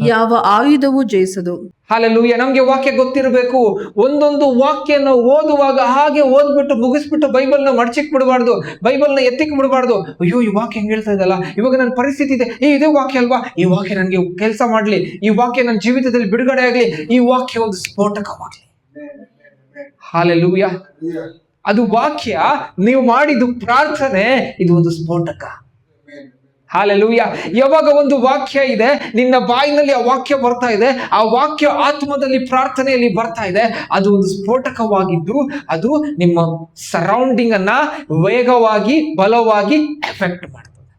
ಯಾವ ಆಯುಧವೂ ಜಯಿಸದು. ಹಲ್ಲೆಲೂಯಾ. ನಮ್ಗೆ ವಾಕ್ಯ ಗೊತ್ತಿರಬೇಕು. ಒಂದೊಂದು ವಾಕ್ಯನ ಓದುವಾಗ ಹಾಗೆ ಓದ್ಬಿಟ್ಟು ಮುಗಿಸ್ಬಿಟ್ಟು ಬೈಬಲ್ನ ಮಡ್ಚಿಕ್ ಬಿಡಬಾರ್ದು, ಬೈಬಲ್ನ ಎತ್ತಿಕ್ ಬಿಡಬಾರ್ದು. ಅಯ್ಯೋ, ಈ ವಾಕ್ಯ ಹೆಂಗ್ ಹೇಳ್ತಾ ಇದಲ್ಲ, ಇವಾಗ ನನ್ನ ಪರಿಸ್ಥಿತಿ ಇದೆ, ಇದೇ ವಾಕ್ಯ ಅಲ್ವಾ, ಈ ವಾಕ್ಯ ನನ್ಗೆ ಕೆಲಸ ಮಾಡ್ಲಿ, ಈ ವಾಕ್ಯ ನನ್ನ ಜೀವಿತದಲ್ಲಿ ಬಿಡುಗಡೆ ಆಗ್ಲಿ, ಈ ವಾಕ್ಯ ಒಂದು ಸ್ಫೋಟಕವಾಗ್ಲಿ. ಹಲ್ಲೆಲೂಯಾ. ಅದು ವಾಕ್ಯ, ನೀವು ಮಾಡಿದ್ದು ಪ್ರಾರ್ಥನೆ, ಇದು ಒಂದು ಸ್ಫೋಟಕ. ಹಲ್ಲೆಲೂಯಾ. ಯಾವಾಗ ಒಂದು ವಾಕ್ಯ ಇದೆ, ನಿನ್ನ ಬಾಯಿನಲ್ಲಿ ಆ ವಾಕ್ಯ ಬರ್ತಾ ಇದೆ, ಆ ವಾಕ್ಯ ಆತ್ಮದಲ್ಲಿ ಪ್ರಾರ್ಥನೆಯಲ್ಲಿ ಬರ್ತಾ ಇದೆ, ಅದು ಒಂದು ಸ್ಫೋಟಕವಾಗಿದ್ದು ಅದು ನಿಮ್ಮ ಸರೌಂಡಿಂಗ್ ಅನ್ನ ವೇಗವಾಗಿ, ಬಲವಾಗಿ ಎಫೆಕ್ಟ್ ಮಾಡ್ತದೆ.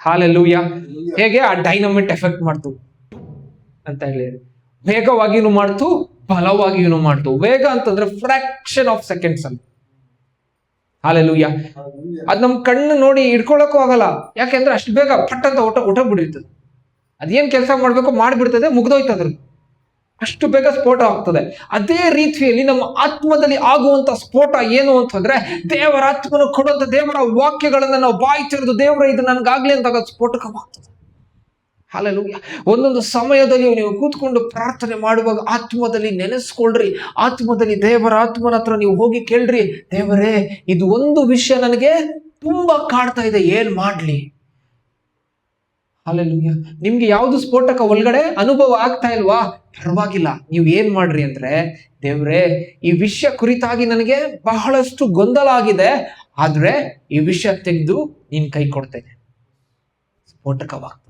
ಹಲ್ಲೆಲೂಯಾ. ಹೇಗೆ ಆ ಡೈನಮಿಟ್ ಎಫೆಕ್ಟ್ ಮಾಡ್ತು ಅಂತ ಹೇಳಿ, ವೇಗವಾಗಿನೂ ಮಾಡ್ತು, ಬಲವಾಗಿನೂ ಮಾಡ್ತು. ವೇಗ ಅಂತಂದ್ರೆ ಫ್ರಾಕ್ಷನ್ ಆಫ್ ಸೆಕೆಂಡ್ಸ್ ಅಂತ. ಹಲ್ಲೆಲೂಯಾ. ಅದ್ ನಮ್ ಕಣ್ಣು ನೋಡಿ ಇಟ್ಕೊಳ್ಳಕ್ಕೂ ಆಗಲ್ಲ. ಯಾಕೆಂದ್ರೆ ಅಷ್ಟು ಬೇಗ ಪಟ್ ಅಂತ ಊಟ ಬಿಡಿರ್ತದೆ. ಅದೇನ್ ಕೆಲಸ ಮಾಡ್ಬೇಕು ಮಾಡ್ಬಿಡ್ತದೆ, ಮುಗ್ದೋಯ್ತದ್ರ, ಅಷ್ಟು ಬೇಗ ಸ್ಫೋಟ ಆಗ್ತದೆ. ಅದೇ ರೀತಿಯಲ್ಲಿ ನಮ್ಮ ಆತ್ಮದಲ್ಲಿ ಆಗುವಂತ ಸ್ಫೋಟ ಏನು ಅಂತಂದ್ರೆ, ದೇವರ ಆತ್ಮನ ಕೊಡುವಂತ ದೇವರ ವಾಕ್ಯಗಳನ್ನ ನಾವು ಬಾಯಿ ತೆರೆದು ದೇವರ ಇದು ನನ್ಗಾಗ್ಲಿ ಅಂತ ಸ್ಫೋಟಕವಾಗ್ತದೆ. ಹಲ್ಲೆಲೂಯಾ. ಒಂದೊಂದು ಸಮಯದಲ್ಲಿ ನೀವು ಕೂತ್ಕೊಂಡು ಪ್ರಾರ್ಥನೆ ಮಾಡುವಾಗ ಆತ್ಮದಲ್ಲಿ ನೆನೆಸ್ಕೊಳ್ರಿ, ಆತ್ಮದಲ್ಲಿ ದೇವರ ಆತ್ಮನ ಹತ್ರ ನೀವು ಹೋಗಿ ಕೇಳ್ರಿ, ದೇವರೇ, ಇದು ಒಂದು ವಿಷಯ ನನಗೆ ತುಂಬಾ ಕಾಡ್ತಾ ಇದೆ, ಏನ್ ಮಾಡ್ಲಿ? ಹಲ್ಲೆಲೂಯಾ. ನಿಮ್ಗೆ ಯಾವ್ದು ಸ್ಫೋಟಕ ಒಳಗಡೆ ಅನುಭವ ಆಗ್ತಾ ಇಲ್ವಾ? ಪರವಾಗಿಲ್ಲ, ನೀವು ಏನ್ ಮಾಡ್ರಿ ಅಂದ್ರೆ, ದೇವ್ರೇ, ಈ ವಿಷಯ ಕುರಿತಾಗಿ ನನಗೆ ಬಹಳಷ್ಟು ಗೊಂದಲ ಆಗಿದೆ, ಆದ್ರೆ ಈ ವಿಷಯ ತೆಗೆದು ನೀನ್ ಕೈ ಕೊಡ್ತೇನೆ. ಸ್ಫೋಟಕವಾಗ್ತದೆ.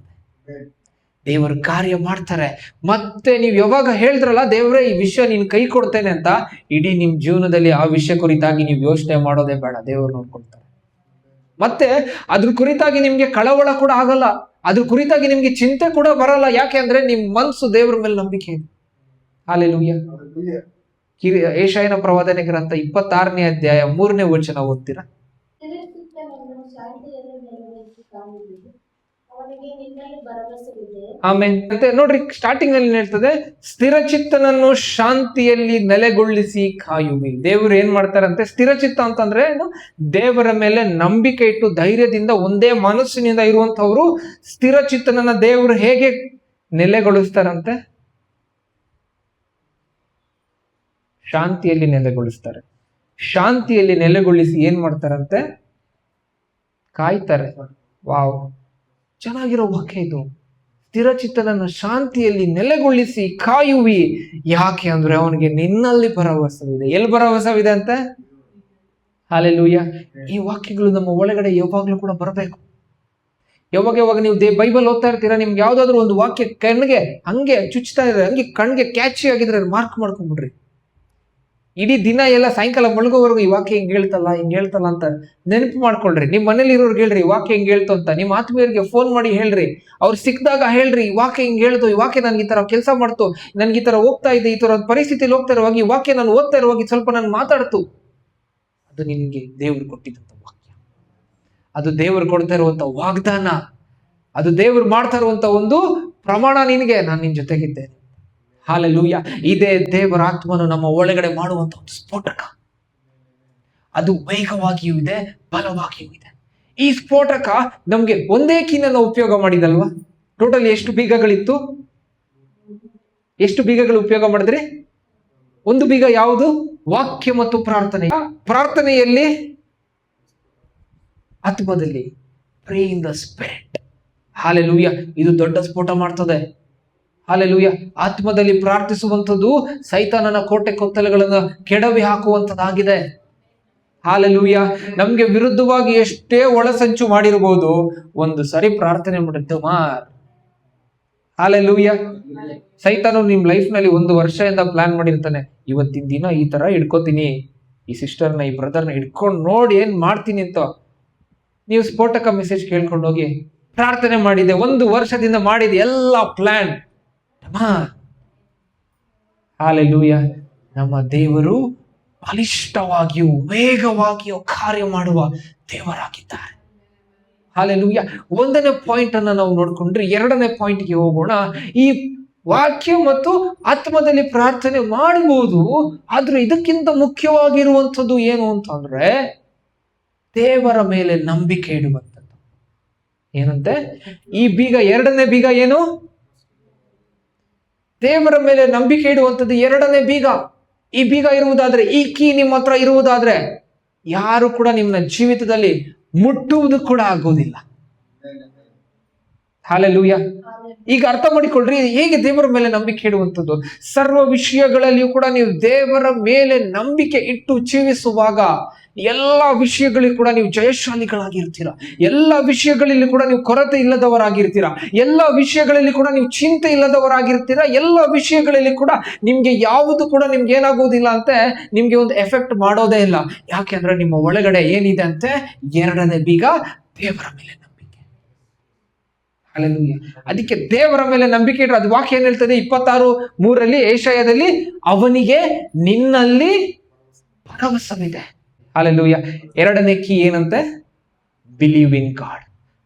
ದೇವರು ಕಾರ್ಯ ಮಾಡ್ತಾರೆ. ಮತ್ತೆ ನೀವು ಯಾವಾಗ ಹೇಳಿದ್ರಲ್ಲ, ದೇವ್ರೇ, ಈ ವಿಷಯ ನೀನ್ ಕೈ ಕೊಡ್ತೇನೆ ಅಂತ, ಇಡೀ ನಿಮ್ ಜೀವನದಲ್ಲಿ ಆ ವಿಷಯ ಕುರಿತಾಗಿ ನೀವು ಯೋಚನೆ ಮಾಡೋದೇ ಬೇಡ, ದೇವರು ನೋಡ್ಕೊಳ್ತಾರೆ. ಮತ್ತೆ ಅದ್ರ ಕುರಿತಾಗಿ ನಿಮ್ಗೆ ಕಳವಳ ಕೂಡ ಆಗಲ್ಲ, ಅದ್ರ ಕುರಿತಾಗಿ ನಿಮ್ಗೆ ಚಿಂತೆ ಕೂಡ ಬರಲ್ಲ. ಯಾಕೆ ಅಂದ್ರೆ ನಿಮ್ ಮನಸ್ಸು ದೇವರ ಮೇಲೆ ನಂಬಿಕೆ ಇದೆ. ಹಲ್ಲೆಲೂಯಾ. ಯೆಶಾಯನ ಪ್ರವಾದನೆ ಗ್ರಂಥ 26ನೇ ಅಧ್ಯಾಯ 3ನೇ ವಚನ ಓದ್ತೀರಾ? ತಿರಸ್ಕೃತನನ್ನು ಶಾಂತಿಯಲ್ಲಿ ನೆಲೆಗೊಳಿಸಿ ಕಾಯುವುದು, ಅವನಿಗೆ ನಿನ್ನಲ್ಲಿ ಭರವಸವಿದೆ. ಆಮೇಲೆ ಮತ್ತೆ ನೋಡ್ರಿ, ಸ್ಟಾರ್ಟಿಂಗ್ ಅಲ್ಲಿ ಏನ್ ಹೇಳ್ತದೆ, ಸ್ಥಿರಚಿತ್ತನನ್ನು ಶಾಂತಿಯಲ್ಲಿ ನೆಲೆಗೊಳಿಸಿ ಕಾಯುವಿ. ದೇವರು ಏನ್ ಮಾಡ್ತಾರಂತೆ, ಸ್ಥಿರಚಿತ್ತ ಅಂತಂದ್ರೆ ಏನು? ದೇವರ ಮೇಲೆ ನಂಬಿಕೆ ಇಟ್ಟು ಧೈರ್ಯದಿಂದ ಒಂದೇ ಮನಸ್ಸಿನಿಂದ ಇರುವಂತವ್ರು ಸ್ಥಿರಚಿತ್ತನನ್ನ ದೇವರು ಹೇಗೆ ನೆಲೆಗೊಳಿಸ್ತಾರಂತೆ? ಶಾಂತಿಯಲ್ಲಿ ನೆಲೆಗೊಳಿಸ್ತಾರೆ. ಶಾಂತಿಯಲ್ಲಿ ನೆಲೆಗೊಳಿಸಿ ಏನ್ ಮಾಡ್ತಾರಂತೆ? ಕಾಯ್ತಾರೆ. ವಾವ್, ಚೆನ್ನಾಗಿರೋ ವಾಕ್ಯ ಇದು. ಸ್ಥಿರಚಿತ್ತನನ್ನು ಶಾಂತಿಯಲ್ಲಿ ನೆಲೆಗೊಳಿಸಿ ಕಾಯುವಿ. ಯಾಕೆ ಅಂದ್ರೆ ಅವನಿಗೆ ನಿನ್ನಲ್ಲಿ ಭರವಸವಿದೆ. ಎಲ್ಲಿ ಭರವಸವಿದೆ ಅಂತ? ಹಲ್ಲೆಲೂಯಾ. ಈ ವಾಕ್ಯಗಳು ನಮ್ಮ ಒಳಗಡೆ ಯಾವಾಗ್ಲೂ ಕೂಡ ಬರಬೇಕು. ಯಾವಾಗ ನೀವು ಬೈಬಲ್ ಓದ್ತಾ ಇರ್ತೀರಾ, ನಿಮ್ಗೆ ಯಾವ್ದಾದ್ರು ಒಂದು ವಾಕ್ಯ ಕಣ್ಣಿಗೆ ಹಂಗೆ ಚುಚ್ತಾ ಇದ್ರೆ, ಹಂಗೆ ಕಣ್ಣಿಗೆ ಕ್ಯಾಚಿ ಆಗಿದ್ರೆ ಮಾರ್ಕ್ ಮಾಡ್ಕೊಂಡ್ಬಿಡ್ರಿ. ಇಡೀ ದಿನ ಎಲ್ಲ ಸಾಯಂಕಾಲ ಮಲಗೋವರೆಗೂ ಈ ವಾಕ್ಯ ಹಿಂಗ್ ಹೇಳ್ತಲ್ಲ ಅಂತ ನೆನಪು ಮಾಡ್ಕೊಳ್ರಿ. ನಿಮ್ ಮನೇಲಿ ಇರೋರ್ಗೆ ಹೇಳ್ರಿ ಈ ವಾಕ್ಯ ಹಿಂಗ್ ಹೇಳ್ತು ಅಂತ. ನಿಮ್ಮ ಆತ್ಮೀಯರಿಗೆ ಫೋನ್ ಮಾಡಿ ಹೇಳ್ರಿ. ಅವ್ರು ಸಿಕ್ಕಿದಾಗ ಹೇಳ್ರಿ, ಈ ವಾಕ್ಯ ಹಿಂಗ್ ಹೇಳ್ತು, ಈ ವಾಕ್ಯ ನನ್ಗೆ ಈ ತರ ಕೆಲಸ ಮಾಡ್ತು, ನನ್ಗೆ ಈ ತರ ಹೋಗ್ತಾ ಇದೆ, ಈ ತರ ಒಂದು ಪರಿಸ್ಥಿತಿಯಲ್ಲಿ ಹೋಗ್ತಾ ಇರುವಾಗ ಈ ವಾಕ್ಯ ನಾನು ಓದ್ತಾ ಇರುವಾಗ ಸ್ವಲ್ಪ ನಾನು ಮಾತಾಡ್ತು. ಅದು ನಿನ್ಗೆ ದೇವ್ರು ಕೊಟ್ಟಿದ್ದಂತ ವಾಕ್ಯ, ಅದು ದೇವ್ರು ಕೊಡ್ತಾ ಇರುವಂತ ವಾಗ್ದಾನ, ಅದು ದೇವ್ರು ಮಾಡ್ತಾ ಇರುವಂತ ಒಂದು ಪ್ರಮಾಣ. ನಿನ್ಗೆ ನಾನು ನಿನ್ ಜೊತೆಗಿದ್ದೇನೆ. ಹಲ್ಲೆಲೂಯಾ. ಇದೇ ದೇವರ ಆತ್ಮನು ನಮ್ಮ ಒಳಗಡೆ ಮಾಡುವಂತ ಒಂದು ಸ್ಫೋಟಕ. ಅದು ವೇಗವಾಗಿಯೂ ಇದೆ, ಬಲವಾಗಿಯೂ ಇದೆ. ಈ ಸ್ಫೋಟಕ ನಮ್ಗೆ ಒಂದೇ ಕೀನನ್ನು ಉಪಯೋಗ ಮಾಡಿದಲ್ವಾ? ಟೋಟಲ್ ಎಷ್ಟು ಬೀಗಗಳಿತ್ತು? ಎಷ್ಟು ಬೀಗಗಳು ಉಪಯೋಗ ಮಾಡಿದ್ರಿ? ಒಂದು ಬೀಗ ಯಾವುದು? ವಾಕ್ಯ ಮತ್ತು ಪ್ರಾರ್ಥನೆ. ಪ್ರಾರ್ಥನೆಯಲ್ಲಿ, ಆತ್ಮದಲ್ಲಿ, pray in the spirit. Hallelujah. ಇದು ದೊಡ್ಡ ಸ್ಫೋಟ ಮಾಡ್ತದೆ. ಹಲ್ಲೆಲೂಯಾ. ಆತ್ಮದಲ್ಲಿ ಪ್ರಾರ್ಥಿಸುವಂಥದ್ದು ಸೈತಾನನ ಕೋಟೆ ಕೊತ್ತಲೆಗಳನ್ನ ಕೆಡವಿ ಹಾಕುವಂಥದ್ದಾಗಿದೆ. ಹಲ್ಲೆಲೂಯಾ. ನಮ್ಗೆ ವಿರುದ್ಧವಾಗಿ ಎಷ್ಟೇ ಒಳಸಂಚು ಮಾಡಿರ್ಬೋದು, ಒಂದು ಸರಿ ಪ್ರಾರ್ಥನೆ ಮಾಡಿದ್ದು ಹಲ್ಲೆಲೂಯಾ. ಸೈತಾನು ನಿಮ್ ಲೈಫ್ ನಲ್ಲಿ 1 ವರ್ಷದಿಂದ ಪ್ಲಾನ್ ಮಾಡಿರ್ತಾನೆ, ಇವತ್ತಿನ ದಿನ ಈ ತರ ಹಿಡ್ಕೋತೀನಿ, ಈ ಸಿಸ್ಟರ್ನ ಈ ಬ್ರದರ್ನ ಹಿಡ್ಕೊಂಡು ನೋಡಿ ಏನ್ ಮಾಡ್ತೀನಿ ಅಂತ. ನೀವು ಸ್ಫೋಟಕ ಮೆಸೇಜ್ ಕೇಳ್ಕೊಂಡು ಹೋಗಿ ಪ್ರಾರ್ಥನೆ ಮಾಡಿದೆ, 1 ವರ್ಷದಿಂದ ಮಾಡಿದೆ ಎಲ್ಲ ಪ್ಲಾನ್. ಹಲ್ಲೆಲೂಯಾ. ನಮ್ಮ ದೇವರು ಬಲಿಷ್ಠವಾಗಿಯೂ ವೇಗವಾಗಿಯೂ ಕಾರ್ಯ ಮಾಡುವ ದೇವರಾಗಿದ್ದಾರೆ. ಹಲ್ಲೆಲೂಯಾ. 1ನೇ ಪಾಯಿಂಟ್ ಅನ್ನ ನಾವು ನೋಡ್ಕೊಂಡ್ರೆ 2ನೇ ಪಾಯಿಂಟ್ಗೆ ಹೋಗೋಣ. ಈ ವಾಕ್ಯ ಮತ್ತು ಆತ್ಮದಲ್ಲಿ ಪ್ರಾರ್ಥನೆ ಮಾಡಬಹುದು, ಆದ್ರೆ ಇದಕ್ಕಿಂತ ಮುಖ್ಯವಾಗಿರುವಂಥದ್ದು ಏನು ಅಂತಂದ್ರೆ ದೇವರ ಮೇಲೆ ನಂಬಿಕೆ ಇಡುವಂಥದ್ದು. ಏನಂತೆ? ಈ ಬೀಗ, 2ನೇ ಬೀಗ ಏನು? ದೇವರ ಮೇಲೆ ನಂಬಿಕೆ ಇಡುವಂಥದ್ದು 2ನೇ ಬೀಗ. ಈ ಬೀಗ ಇರುವುದಾದ್ರೆ, ಈ ಕೀ ನಿಮ್ಮ ಹತ್ರ ಇರುವುದಾದ್ರೆ, ಯಾರು ಕೂಡ ನಿಮ್ಮ ಜೀವಿತದಲ್ಲಿ ಮುಟ್ಟುವುದು ಕೂಡ ಆಗೋದಿಲ್ಲ. ಹಲ್ಲೆಲೂಯಾ. ಈಗ ಅರ್ಥ ಮಾಡಿಕೊಳ್ಳ್ರಿ, ಹೇಗೆ ದೇವರ ಮೇಲೆ ನಂಬಿಕೆ ಇಡುವಂಥದ್ದು. ಸರ್ವ ವಿಷಯಗಳಲ್ಲಿಯೂ ಕೂಡ ನೀವು ದೇವರ ಮೇಲೆ ನಂಬಿಕೆ ಇಟ್ಟು ಜೀವಿಸುವಾಗ ಎಲ್ಲ ವಿಷಯಗಳಿಗೂ ಕೂಡ ನೀವು ಜಯಶಾಲಿಗಳಾಗಿರ್ತೀರಾ. ಎಲ್ಲ ವಿಷಯಗಳಲ್ಲಿ ಕೂಡ ನೀವು ಕೊರತೆ ಇಲ್ಲದವರಾಗಿರ್ತೀರಾ. ಎಲ್ಲ ವಿಷಯಗಳಲ್ಲಿ ಕೂಡ ನೀವು ಚಿಂತೆ ಇಲ್ಲದವರಾಗಿರ್ತೀರಾ. ಎಲ್ಲ ವಿಷಯಗಳಲ್ಲಿ ಕೂಡ ನಿಮ್ಗೆ ಯಾವುದು ಕೂಡ ನಿಮ್ಗೆ ಏನಾಗೋದಿಲ್ಲ ಅಂತೆ, ನಿಮ್ಗೆ ಒಂದು ಎಫೆಕ್ಟ್ ಮಾಡೋದೇ ಇಲ್ಲ. ಯಾಕೆಂದ್ರೆ ನಿಮ್ಮ ಒಳಗಡೆ ಏನಿದೆ ಅಂತೆ? 2ನೇ ಬೀಗ, ದೇವರ ಮೇಲೆ ನಂಬಿಕೆ. ಹಲ್ಲೆಲೂಯಾ. ಅದಕ್ಕೆ ದೇವರ ಮೇಲೆ ನಂಬಿಕೆ ಇಡ್ರೆ, ಅದು ವಾಕ್ಯ ಏನ್ ಹೇಳ್ತದೆ? 26:3 ಏಷಾಯದಲ್ಲಿ, ಅವನಿಗೆ ನಿನ್ನಲ್ಲಿ ಭರವಸವಿದೆ. ಹಲ್ಲೆಲೂಯಾ. 2ನೇ ಕೀ ಏನಂತೆ? Believe in god.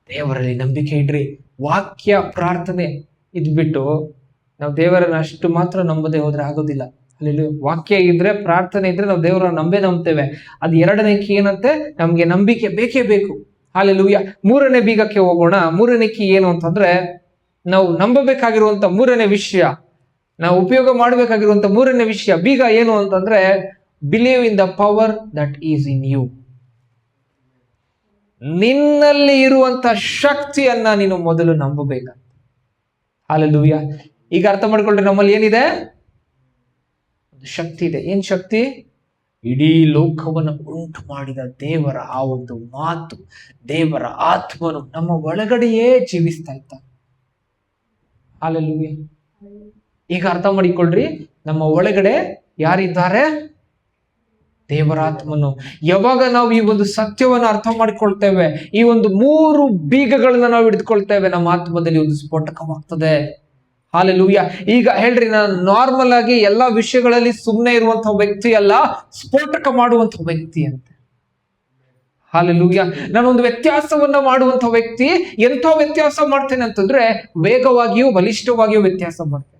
ದೇವರಲ್ಲಿ ನಂಬಿಕೆ ಇಡ್ರಿ. ವಾಕ್ಯ ಪ್ರಾರ್ಥನೆ ಇದ್ಬಿಟ್ಟು ನಾವು ದೇವರನ್ನ ಅಷ್ಟು ಮಾತ್ರ ನಂಬದೆ ಹೋದ್ರೆ ಆಗೋದಿಲ್ಲ. ಅಲ್ಲಿ ವಾಕ್ಯ ಇದ್ರೆ, ಪ್ರಾರ್ಥನೆ ಇದ್ರೆ ನಾವು ದೇವರನ್ನ ನಂಬ್ತೇವೆ. ಅದು 2ನೇ ಕೀ ಏನಂತೆ? ನಮ್ಗೆ ನಂಬಿಕೆ ಬೇಕೇ ಬೇಕು. ಹಲ್ಲೆಲೂಯಾ. 3ನೇ ಬೀಗಕ್ಕೆ ಹೋಗೋಣ. 3ನೇ ಕೀ ಏನು ಅಂತಂದ್ರೆ, ನಾವು ನಂಬಬೇಕಾಗಿರುವಂತ 3ನೇ ವಿಷಯ, ನಾವು ಉಪಯೋಗ ಮಾಡಬೇಕಾಗಿರುವಂತ 3ನೇ ವಿಷಯ, ಬೀಗ ಏನು ಅಂತಂದ್ರೆ, believe in the power that is in you. ನಿನ್ನಲ್ಲಿ ಇರುವಂತ ಶಕ್ತಿಯನ್ನ ನೀನು ಮೊದಲು ನಂಬಬೇಕಂತ. ಹಲ್ಲೆಲೂಯಾ. ಈಗ ಅರ್ಥ ಮಾಡ್ಕೊಳ್ರಿ, ನಮ್ಮಲ್ಲಿ ಏನಿದೆ? ಶಕ್ತಿ ಇದೆ. ಏನ್ ಶಕ್ತಿ? ಇಡೀ ಲೋಕವನ್ನು ಉಂಟು ಮಾಡಿದ ದೇವರ ಆ ಒಂದು ಮಾತು, ದೇವರ ಆತ್ಮನು ನಮ್ಮ ಒಳಗಡೆಯೇ ಜೀವಿಸ್ತಾ ಇದ್ದಾರೆ. ಹಲ್ಲೆಲೂಯಾ. ಈಗ ಅರ್ಥ ಮಾಡಿಕೊಳ್ಳ್ರಿ, ನಮ್ಮ ಒಳಗಡೆ ಯಾರಿದ್ದಾರೆ? ದೇವರಾತ್ಮನು. ಯಾವಾಗ ನಾವು ಈ ಒಂದು ಸತ್ಯವನ್ನು ಅರ್ಥ ಮಾಡಿಕೊಳ್ತೇವೆ, ಈ ಒಂದು 3 ಬೀಗಗಳನ್ನ ನಾವು ಹಿಡಿದುಕೊಳ್ತೇವೆ, ನಮ್ಮ ಆತ್ಮದಲ್ಲಿ ಒಂದು ಸ್ಫೋಟಕವಾಗ್ತದೆ. ಹಲ್ಲೆಲೂಯಾ. ಈಗ ಹೇಳ್ರಿ, ನಾನು ನಾರ್ಮಲ್ ಆಗಿ ಎಲ್ಲಾ ವಿಷಯಗಳಲ್ಲಿ ಸುಮ್ಮನೆ ಇರುವಂತಹ ವ್ಯಕ್ತಿ ಅಲ್ಲ, ಸ್ಫೋಟಕ ಮಾಡುವಂತಹ ವ್ಯಕ್ತಿ ಅಂತ. ಹಾಲೆಲೂಯ. ನಾನೊಂದು ವ್ಯತ್ಯಾಸವನ್ನ ಮಾಡುವಂತ ವ್ಯಕ್ತಿ. ಎಂಥ ವ್ಯತ್ಯಾಸ ಮಾಡ್ತೇನೆ ಅಂತಂದ್ರೆ ವೇಗವಾಗಿಯೂ ಬಲಿಷ್ಠವಾಗಿಯೂ ವ್ಯತ್ಯಾಸ ಮಾಡ್ತೇನೆ.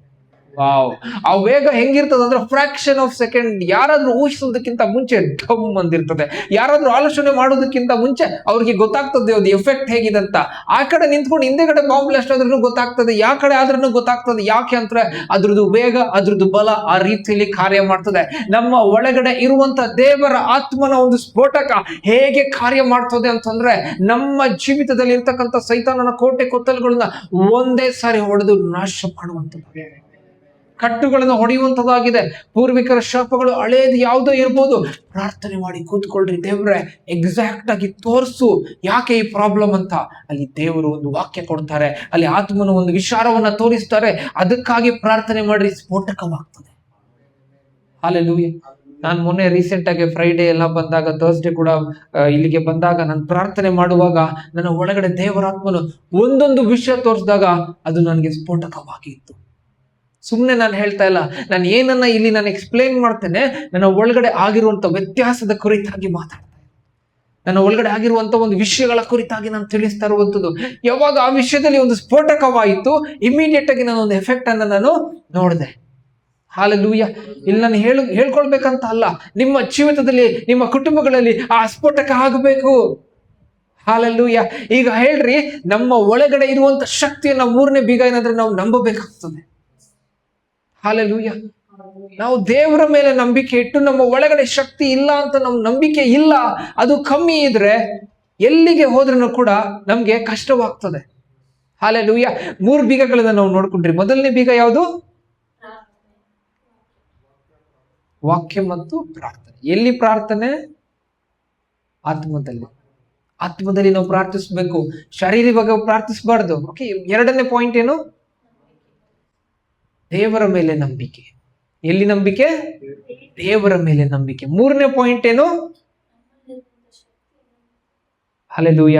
ವಾವ್, ಆ ವೇಗ ಹೆಂಗಿರ್ತದೆ ಅಂದ್ರೆ ಫ್ರಾಕ್ಷನ್ ಆಫ್ ಸೆಕೆಂಡ್. ಯಾರಾದ್ರೂ ಊಹಿಸೋದಕ್ಕಿಂತ ಮುಂಚೆ ಢಮ್ ಅಂದಿರ್ತದೆ. ಯಾರಾದ್ರೂ ಆಲೋಚನೆ ಮಾಡೋದಕ್ಕಿಂತ ಮುಂಚೆ ಅವ್ರಿಗೆ ಗೊತ್ತಾಗ್ತದೆ ಅದು ಎಫೆಕ್ಟ್ ಹೇಗಿದೆ ಅಂತ. ಆ ಕಡೆ ನಿಂತ್ಕೊಂಡು ಹಿಂದೆಗಡೆ ಬಾಂಬ್ ಬ್ಲಾಸ್ಟ್ ಆದ್ರೂ ಗೊತ್ತಾಗ್ತದೆ, ಯಾವ ಕಡೆ ಆದ್ರೂ ಗೊತ್ತಾಗ್ತದೆ. ಯಾಕೆ ಅಂದ್ರೆ ಅದ್ರದ್ದು ವೇಗ, ಅದ್ರದ್ದು ಬಲ ಆ ರೀತಿಯಲ್ಲಿ ಕಾರ್ಯ ಮಾಡ್ತದೆ. ನಮ್ಮ ಒಳಗಡೆ ಇರುವಂತ ದೇವರ ಆತ್ಮನ ಒಂದು ಸ್ಫೋಟಕ ಹೇಗೆ ಕಾರ್ಯ ಮಾಡ್ತದೆ ಅಂತಂದ್ರೆ ನಮ್ಮ ಜೀವಿತದಲ್ಲಿ ಇರ್ತಕ್ಕಂಥ ಸೈತಾನನ ಕೋಟೆ ಕೊತ್ತಲುಗಳನ್ನ ಒಂದೇ ಸಾರಿ ಹೊಡೆದು ನಾಶ ಮಾಡುವಂಥದ್ದು, ಕಟ್ಟುಗಳನ್ನು ಹೊಡೆಯುವಂಥದ್ದಾಗಿದೆ. ಪೂರ್ವಿಕರ ಶಾಪಗಳು ಹಳೇದು ಯಾವುದೋ ಇರ್ಬೋದು, ಪ್ರಾರ್ಥನೆ ಮಾಡಿ ಕೂತ್ಕೊಳ್ರಿ. ದೇವ್ರೆ ಎಕ್ಸಾಕ್ಟ್ ಆಗಿ ತೋರ್ಸು ಯಾಕೆ ಈ ಪ್ರಾಬ್ಲಮ್ ಅಂತ. ಅಲ್ಲಿ ದೇವರು ಒಂದು ವಾಕ್ಯ ಕೊಡ್ತಾರೆ, ಅಲ್ಲಿ ಆತ್ಮನ ಒಂದು ವಿಚಾರವನ್ನ ತೋರಿಸ್ತಾರೆ. ಅದಕ್ಕಾಗಿ ಪ್ರಾರ್ಥನೆ ಮಾಡ್ರಿ, ಸ್ಫೋಟಕವಾಗ್ತದೆ. ಹಾಲೆಲೂಯ. ನಾನು ಮೊನ್ನೆ ರೀಸೆಂಟ್ ಆಗಿ ಫ್ರೈಡೇ ಎಲ್ಲ ಬಂದಾಗ, ಥರ್ಸ್ಡೇ ಕೂಡ ಇಲ್ಲಿಗೆ ಬಂದಾಗ, ನಾನು ಪ್ರಾರ್ಥನೆ ಮಾಡುವಾಗ ನನ್ನ ಒಳಗಡೆ ದೇವರಾತ್ಮನು ಒಂದೊಂದು ವಿಷಯ ತೋರಿಸಿದಾಗ ಅದು ನನಗೆ ಸ್ಫೋಟಕವಾಗಿತ್ತು. ಸುಮ್ಮನೆ ನಾನು ಹೇಳ್ತಾ ಇಲ್ಲ, ನಾನು ಏನನ್ನ ಇಲ್ಲಿ ನಾನು ಎಕ್ಸ್ಪ್ಲೇನ್ ಮಾಡ್ತೇನೆ, ನನ್ನ ಒಳಗಡೆ ಆಗಿರುವಂತ ವ್ಯತ್ಯಾಸದ ಕುರಿತಾಗಿ ಮಾತಾಡ್ತೇನೆ. ನನ್ನ ಒಳಗಡೆ ಆಗಿರುವಂತ ಒಂದು ವಿಷಯಗಳ ಕುರಿತಾಗಿ ನಾನು ತಿಳಿಸ್ತಾ ಇರುವಂಥದ್ದು. ಯಾವಾಗ ಆ ವಿಷಯದಲ್ಲಿ ಒಂದು ಸ್ಫೋಟಕವಾಯಿತು, ಇಮಿಡಿಯೇಟ್ ಆಗಿ ನಾನು ಒಂದು ಎಫೆಕ್ಟ್ ಅನ್ನ ನಾನು ನೋಡಿದೆ. ಹಾಲೆಲೂಯ. ಇಲ್ಲಿ ನಾನು ಹೇಳ್ಕೊಳ್ಬೇಕಂತ ಅಲ್ಲ, ನಿಮ್ಮ ಜೀವಿತದಲ್ಲಿ ನಿಮ್ಮ ಕುಟುಂಬಗಳಲ್ಲಿ ಆ ಸ್ಫೋಟಕ ಆಗಬೇಕು. ಹಾಲೆಲೂಯ. ಈಗ ಹೇಳ್ರಿ, ನಮ್ಮ ಒಳಗಡೆ ಇರುವಂತ ಶಕ್ತಿಯನ್ನ ಮೂರನೇ ಬೀಗ ಏನಾದ್ರೆ ನಾವು ನಂಬಬೇಕಾಗ್ತದೆ. ಹಾಲೆಲೂಯ. ನಾವು ದೇವರ ಮೇಲೆ ನಂಬಿಕೆ ಇಟ್ಟು ನಮ್ಮ ಒಳಗಡೆ ಶಕ್ತಿ ಇಲ್ಲ ಅಂತ ನಮ್ ನಂಬಿಕೆ ಇಲ್ಲ, ಅದು ಕಮ್ಮಿ ಇದ್ರೆ ಎಲ್ಲಿಗೆ ಹೋದ್ರೂ ಕೂಡ ನಮ್ಗೆ ಕಷ್ಟವಾಗ್ತದೆ. ಹಾಲೆಲೂಯ. 3 ಬೀಗಗಳನ್ನ ನಾವು ನೋಡ್ಕೊಂಡ್ರಿ. ಮೊದಲನೇ ಬೀಗ ಯಾವುದು? ವಾಕ್ಯ ಮತ್ತು ಪ್ರಾರ್ಥನೆ. ಎಲ್ಲಿ ಪ್ರಾರ್ಥನೆ? ಆತ್ಮದಲ್ಲಿ. ಆತ್ಮದಲ್ಲಿ ನಾವು ಪ್ರಾರ್ಥಿಸ್ಬೇಕು, ಶಾರೀರಿಕವಾಗಿ ಪ್ರಾರ್ಥಿಸಬಾರ್ದು. ಓಕೆ. ಎರಡನೇ ಪಾಯಿಂಟ್ ಏನು? ದೇವರ ಮೇಲೆ ನಂಬಿಕೆ. ಎಲ್ಲಿ ನಂಬಿಕೆ? ದೇವರ ಮೇಲೆ ನಂಬಿಕೆ. ಮೂರನೇ ಪಾಯಿಂಟ್ ಏನು? ಹಲ್ಲೆಲೂಯ.